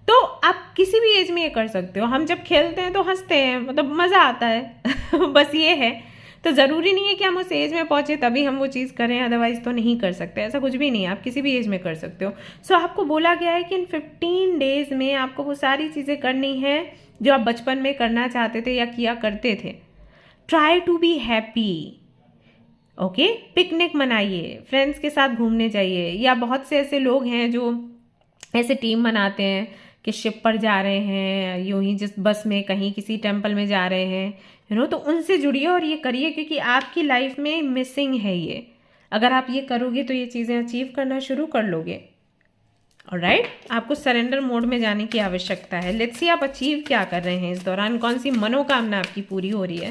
तो आप किसी भी एज में ये कर सकते हो। हम जब खेलते हैं तो हंसते हैं, मतलब मज़ा आता है बस ये है। तो ज़रूरी नहीं है कि हम उस एज में पहुँचे तभी हम वो चीज़ करें, अदरवाइज़ तो नहीं कर सकते। ऐसा कुछ भी नहीं है, आप किसी भी एज में कर सकते हो। सो आपको बोला गया है कि इन 15 डेज़ में आपको वो सारी चीज़ें करनी हैं जो आप बचपन में करना चाहते थे या किया करते थे। Try to be happy, okay. Picnic मनाइए, फ्रेंड्स के साथ घूमने जाइए, या बहुत से ऐसे लोग हैं जो ऐसे टीम बनाते हैं कि शिप पर जा रहे हैं, यूं ही जिस बस में कहीं किसी टेम्पल में जा रहे हैं, तो उनसे जुड़िए और ये करिए, क्योंकि आपकी लाइफ में मिसिंग है ये। अगर आप ये करोगे तो ये चीज़ें अचीव करना शुरू कर लोगे। ऑलराइट, आपको सरेंडर मोड में जाने की आवश्यकता है। लेट्स सी आप अचीव क्या कर रहे हैं इस दौरान, कौन सी मनोकामना आपकी पूरी हो रही है।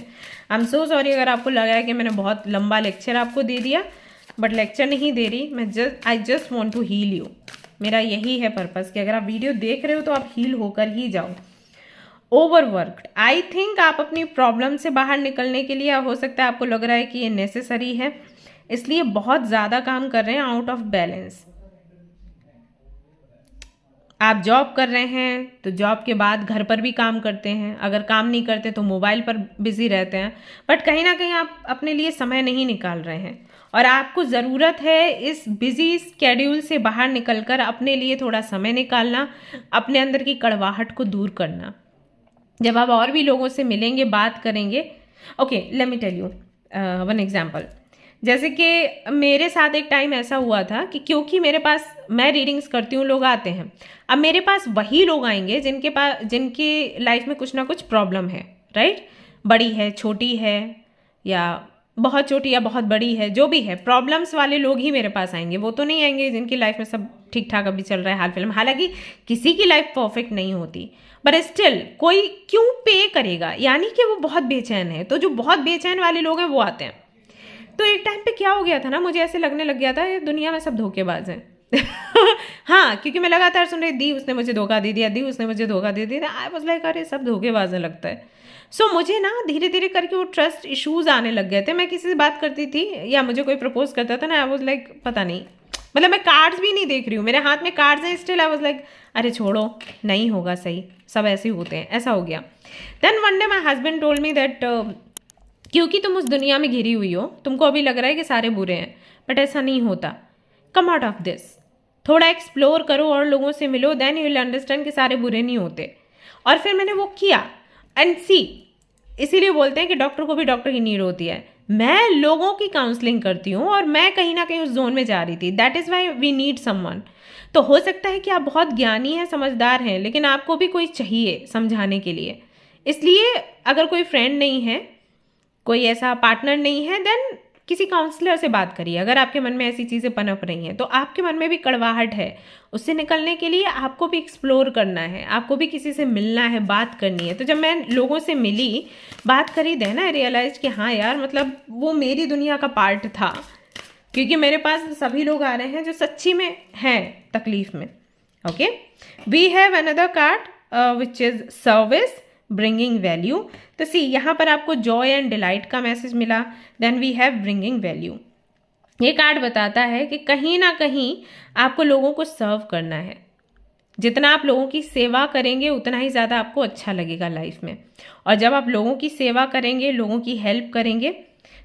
आई एम सो सॉरी अगर आपको लगा है कि मैंने बहुत लंबा लेक्चर आपको दे दिया, बट लेक्चर नहीं दे रही मैं, I just want to heal you. मेरा यही है पर्पस कि अगर आप वीडियो देख रहे हो तो आप हील होकर ही जाओ। ओवरवर्कड, आई थिंक आप अपनी प्रॉब्लम से बाहर निकलने के लिए, हो सकता है आपको लग रहा है कि ये नेसेसरी है, इसलिए बहुत ज़्यादा काम कर रहे हैं, आउट ऑफ बैलेंस। आप जॉब कर रहे हैं तो जॉब के बाद घर पर भी काम करते हैं, अगर काम नहीं करते तो मोबाइल पर बिजी रहते हैं, बट कहीं ना कहीं आप अपने लिए समय नहीं निकाल रहे हैं। और आपको ज़रूरत है इस बिजी स्केड्यूल से बाहर निकलकर अपने लिए थोड़ा समय निकालना, अपने अंदर की कड़वाहट को दूर करना। जब आप और भी लोगों से मिलेंगे, बात करेंगे, okay let me tell you one example. जैसे कि मेरे साथ एक टाइम ऐसा हुआ था कि क्योंकि मेरे पास, मैं रीडिंग्स करती हूँ, लोग आते हैं, अब मेरे पास वही लोग आएंगे जिनकी लाइफ में कुछ ना कुछ प्रॉब्लम है, राइट। बड़ी है, छोटी है, या बहुत छोटी या बहुत बड़ी है, जो भी है, प्रॉब्लम्स वाले लोग ही मेरे पास आएंगे। वो तो नहीं आएंगे जिनकी लाइफ में सब ठीक ठाक अभी चल रहा है हाल फिलहाल। हालांकि किसी की लाइफ परफेक्ट नहीं होती, बट स्टिल कोई क्यों पे करेगा, यानी कि वो बहुत बेचैन है। तो जो बहुत बेचैन वाले लोग हैं वो आते हैं। तो एक टाइम पे क्या हो गया था ना, मुझे ऐसे लगने लग गया था ये दुनिया में सब धोखेबाज हैं हाँ, क्योंकि मैं लगातार सुन रही दी उसने मुझे धोखा दे दिया, दी उसने मुझे धोखा दे दिया। आई वाज लाइक अरे सब धोखेबाज है लगता है। सो मुझे ना धीरे धीरे करके वो ट्रस्ट इश्यूज आने लग गए थे। मैं किसी से बात करती थी या मुझे कोई प्रपोज करता था ना, आई वाज लाइक पता नहीं, मतलब मैं कार्ड्स भी नहीं देख रही हूँ, मेरे हाथ में कार्ड्स हैं स्टिल, आई वाज लाइक अरे छोड़ो, नहीं होगा सही, सब ऐसे ही होते हैं। ऐसा हो गया। Then one day my husband told me that क्योंकि तुम उस दुनिया में घिरी हुई हो, तुमको अभी लग रहा है कि सारे बुरे हैं, बट ऐसा नहीं होता। कम आउट ऑफ दिस, थोड़ा एक्सप्लोर करो और लोगों से मिलो, देन यू विल अंडरस्टैंड कि सारे बुरे नहीं होते। और फिर मैंने वो किया एंड सी इसीलिए बोलते हैं कि डॉक्टर को भी डॉक्टर की नीड होती है। मैं लोगों की काउंसलिंग करती हूँ और मैं कहीं ना कहीं उस जोन में जा रही थी। That is why we need someone. तो हो सकता है कि आप बहुत ज्ञानी हैं, समझदार हैं, लेकिन आपको भी कोई चाहिए समझाने के लिए। इसलिए अगर कोई फ्रेंड नहीं है, कोई ऐसा पार्टनर नहीं है, देन किसी काउंसलर से बात करिए। अगर आपके मन में ऐसी चीज़ें पनप रही हैं तो आपके मन में भी कड़वाहट है, उससे निकलने के लिए आपको भी एक्सप्लोर करना है, आपको भी किसी से मिलना है, बात करनी है। तो जब मैं लोगों से मिली, बात करी, देन आई रियलाइज कि हाँ यार, मतलब वो मेरी दुनिया का पार्ट था, क्योंकि मेरे पास सभी लोग आ रहे हैं जो सच्ची में हैं तकलीफ में। Okay, we have another card which is service bringing value. तो सी, यहाँ पर आपको जॉय एंड डिलाइट का मैसेज मिला। Then we have bringing value. ये कार्ड बताता है कि कहीं ना कहीं आपको लोगों को सर्व करना है। जितना आप लोगों की सेवा करेंगे उतना ही ज़्यादा आपको अच्छा लगेगा लाइफ में। और जब आप लोगों की सेवा करेंगे, लोगों की हेल्प करेंगे,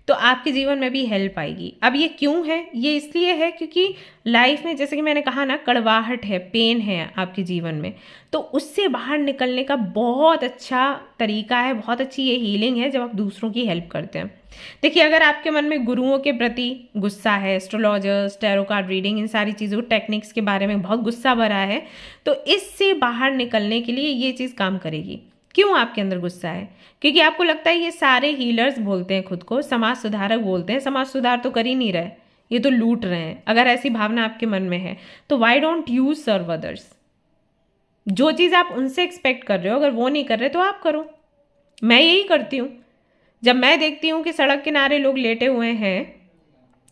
तो आपके जीवन में भी हेल्प आएगी। अब ये क्यों है? ये इसलिए है क्योंकि लाइफ में, जैसे कि मैंने कहा ना, कड़वाहट है, पेन है आपके जीवन में, तो उससे बाहर निकलने का बहुत अच्छा तरीका है, बहुत अच्छी ये हीलिंग है जब आप दूसरों की हेल्प करते हैं। देखिए, अगर आपके मन में गुरुओं के प्रति गुस्सा है, एस्ट्रोलॉजर्स, टैरो कार्ड रीडिंग, इन सारी चीज़ों, टेक्निक्स के बारे में बहुत गुस्सा भरा है, तो इससे बाहर निकलने के लिए ये चीज़ काम करेगी। क्यों आपके अंदर गुस्सा है? क्योंकि आपको लगता है ये सारे हीलर्स बोलते हैं खुद को, समाज सुधारक बोलते हैं, समाज सुधार तो कर ही नहीं रहे, ये तो लूट रहे हैं। अगर ऐसी भावना आपके मन में है तो why don't you serve others? जो चीज़ आप उनसे एक्सपेक्ट कर रहे हो, अगर वो नहीं कर रहे तो आप करो। मैं यही करती हूँ। जब मैं देखती हूँ कि सड़क किनारे लोग लेटे हुए हैं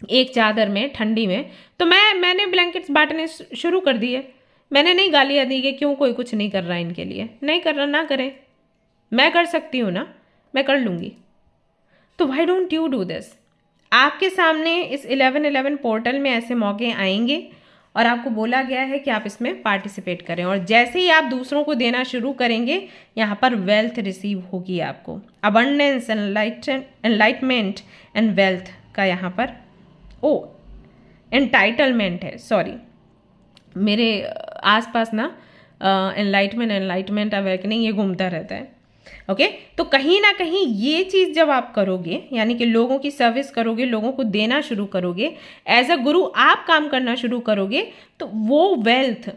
एक चादर में, ठंडी में, तो मैंने ब्लैंकेट्स बांटने शुरू कर दिए। मैंने नहीं गालियाँ दी कि क्यों कोई कुछ नहीं कर रहा है इनके लिए। नहीं कर रहा, ना करें, मैं कर सकती हूँ ना, मैं कर लूँगी। तो why don't you do this? आपके सामने इस 1111 पोर्टल में ऐसे मौके आएंगे और आपको बोला गया है कि आप इसमें पार्टिसिपेट करें। और जैसे ही आप दूसरों को देना शुरू करेंगे, यहाँ पर वेल्थ रिसीव होगी आपको। अबंडेंस, एनलाइटमेंट एंड वेल्थ का यहाँ पर एंटाइटलमेंट है, सॉरी, मेरे आसपास ना एनलाइटमेंट अवेकनिंग ये घूमता रहता है। ओके, तो कहीं ना कहीं ये चीज़ जब आप करोगे, यानी कि लोगों की सर्विस करोगे, लोगों को देना शुरू करोगे, एज अ गुरु आप काम करना शुरू करोगे, तो वो वेल्थ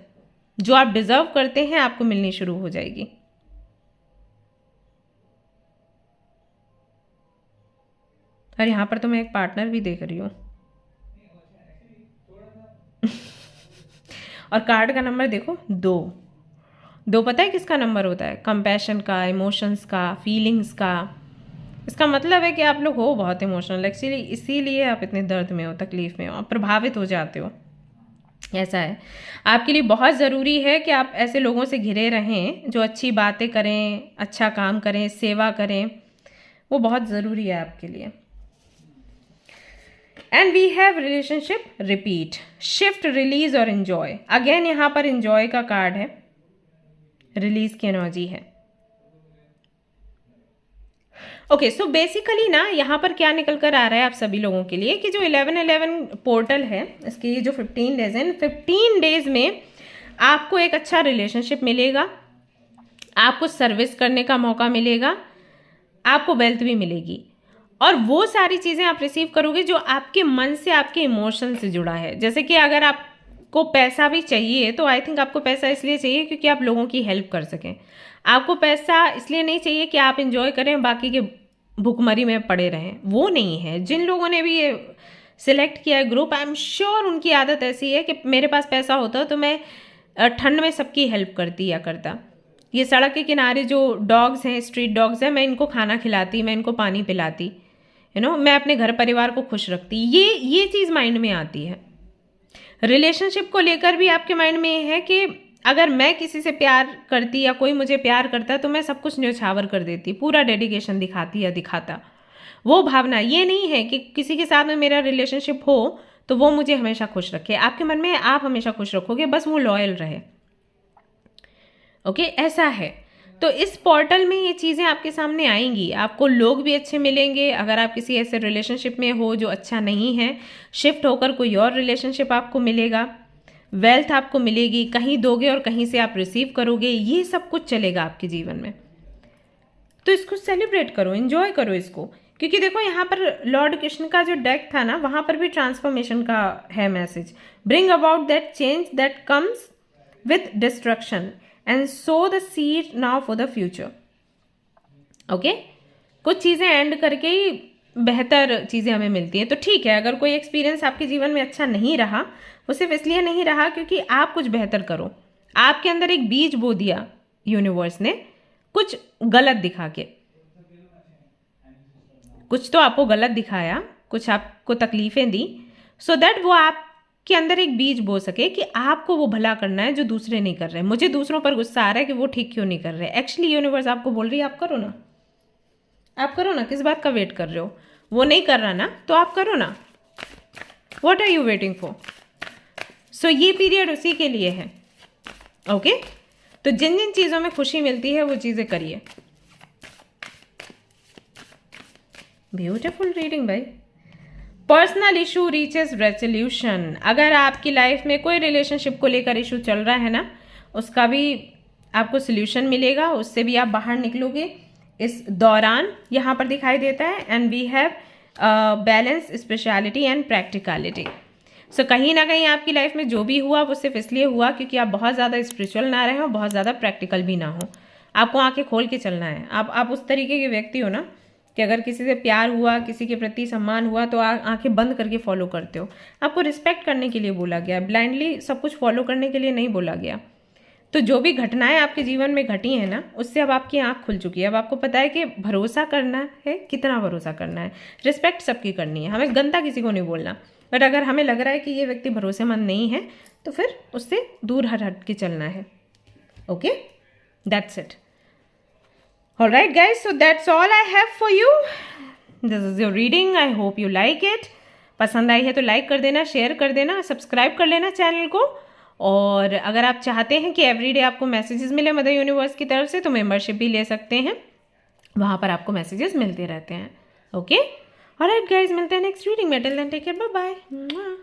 जो आप डिजर्व करते हैं आपको मिलनी शुरू हो जाएगी। और यहाँ पर तो मैं एक पार्टनर भी देख रही हूँ। और कार्ड का नंबर देखो, 2 पता है किसका नंबर होता है? कंपैशन का, इमोशंस का, फीलिंग्स का। इसका मतलब है कि आप लोग हो बहुत इमोशनल, एक्चुअली इसीलिए आप इतने दर्द में हो, तकलीफ में हो, आप प्रभावित हो जाते हो। ऐसा है, आपके लिए बहुत ज़रूरी है कि आप ऐसे लोगों से घिरे रहें जो अच्छी बातें करें, अच्छा काम करें, सेवा करें। वो बहुत ज़रूरी है आपके लिए। And we have relationship repeat, shift, release और एंजॉय। अगेन यहाँ पर एंजॉय का कार्ड है, रिलीज की एनर्जी है। ओके, सो बेसिकली ना यहाँ पर क्या निकल कर आ रहा है आप सभी लोगों के लिए कि जो 1111 पोर्टल है, इसके जो 15 डेज हैं, 15 डेज में आपको एक अच्छा रिलेशनशिप मिलेगा, आपको सर्विस करने का मौका मिलेगा, आपको वेल्थ भी मिलेगी। और वो सारी चीज़ें आप रिसीव करोगे जो आपके मन से, आपके इमोशन से जुड़ा है। जैसे कि अगर आपको पैसा भी चाहिए तो आई थिंक आपको पैसा इसलिए चाहिए क्योंकि आप लोगों की हेल्प कर सकें। आपको पैसा इसलिए नहीं चाहिए कि आप इंजॉय करें, बाकी के भूखमरी में पड़े रहें, वो नहीं है। जिन लोगों ने भी ये सिलेक्ट किया है ग्रुप, आई एम श्योर उनकी आदत ऐसी है कि मेरे पास पैसा होता तो मैं ठंड में सबकी हेल्प करती या करता। ये सड़क के किनारे जो डॉग्स हैं, स्ट्रीट डॉग्स हैं, मैं इनको खाना खिलाती, मैं इनको पानी पिलाती, मैं अपने घर परिवार को खुश रखती। ये चीज़ माइंड में आती है। रिलेशनशिप को लेकर भी आपके माइंड में ये है कि अगर मैं किसी से प्यार करती या कोई मुझे प्यार करता तो मैं सब कुछ न्यौछावर कर देती, पूरा डेडिकेशन दिखाती या दिखाता। वो भावना ये नहीं है कि किसी के साथ में मेरा रिलेशनशिप हो तो वो मुझे हमेशा खुश रखे। आपके मन में आप हमेशा खुश रखोगे, बस वो लॉयल रहे। ओके, ऐसा है। तो इस पोर्टल में ये चीज़ें आपके सामने आएंगी, आपको लोग भी अच्छे मिलेंगे। अगर आप किसी ऐसे रिलेशनशिप में हो जो अच्छा नहीं है, शिफ्ट होकर कोई और रिलेशनशिप आपको मिलेगा, वेल्थ आपको मिलेगी, कहीं दोगे और कहीं से आप रिसीव करोगे, ये सब कुछ चलेगा आपके जीवन में। तो इसको सेलिब्रेट करो, एंजॉय करो इसको, क्योंकि देखो यहाँ पर लॉर्ड कृष्ण का जो डेक था ना, वहाँ पर भी ट्रांसफॉर्मेशन का है message. Bring about that change that comes with destruction and so the seed now for the future. Okay, कुछ चीज़ें एंड करके ही बेहतर चीज़ें हमें मिलती हैं। तो ठीक है, अगर कोई एक्सपीरियंस आपके जीवन में अच्छा नहीं रहा, वो सिर्फ इसलिए नहीं रहा क्योंकि आप कुछ बेहतर करो। आपके अंदर एक बीज बो दिया यूनिवर्स ने, कुछ गलत दिखा के, कुछ तो आपको गलत दिखाया, कुछ आपको तकलीफें दी, सो दैट वो आपके अंदर एक बीज बो सके कि आपको वो भला करना है जो दूसरे नहीं कर रहे। मुझे दूसरों पर गुस्सा आ रहा है कि वो ठीक क्यों नहीं कर रहे। एक्चुअली यूनिवर्स आपको बोल रही है आप करो ना, आप करो ना, किस बात का वेट कर रहे हो? वो नहीं कर रहा ना, तो आप करो ना। What are you waiting for? So ये पीरियड उसी के लिए है। ओके, तो जिन जिन चीज़ों में खुशी मिलती है वो चीज़ें करिए। ब्यूटिफुल रीडिंग भाई। Personal issue reaches resolution. अगर आपकी लाइफ में कोई रिलेशनशिप को लेकर इशू चल रहा है ना, उसका भी आपको सोल्यूशन मिलेगा, उससे भी आप बाहर निकलोगे इस दौरान। यहाँ पर दिखाई देता है and we have balance, speciality and practicality. So कहीं ना कहीं आपकी लाइफ में जो भी हुआ वो सिर्फ इसलिए हुआ क्योंकि आप बहुत ज़्यादा स्पिरिचुअल ना रहे हो, बहुत ज़्यादा प्रैक्टिकल भी ना हो। आपको आंखें खोल के चलना है। आप उस तरीके के व्यक्ति हो ना कि अगर किसी से प्यार हुआ, किसी के प्रति सम्मान हुआ, तो आंखें बंद करके फॉलो करते हो। आपको रिस्पेक्ट करने के लिए बोला गया, ब्लाइंडली सब कुछ फॉलो करने के लिए नहीं बोला गया। तो जो भी घटनाएं आपके जीवन में घटी हैं ना, उससे अब आपकी आंख खुल चुकी है। अब आपको पता है कि भरोसा करना है, कितना भरोसा करना है, रिस्पेक्ट सबकी करनी है। हमें गंदा किसी को नहीं बोलना, बट अगर हमें लग रहा है कि ये व्यक्ति भरोसेमंद नहीं है तो फिर उससे दूर हट के चलना है। Okay, that's it. Alright guys, so that's all I have for you. This is your reading, I hope you like it. पसंद आई है तो लाइक कर देना, शेयर कर देना, सब्सक्राइब कर लेना चैनल को। और अगर आप चाहते हैं कि एवरीडे आपको मैसेजेस मिले मदर यूनिवर्स की तरफ से, तो मेंबरशिप भी ले सकते हैं, वहाँ पर आपको मैसेजेस मिलते रहते हैं। ओके, ऑलराइट गाइज, मिलते हैं नेक्स्ट रीडिंग में। Till then take care, bye bye.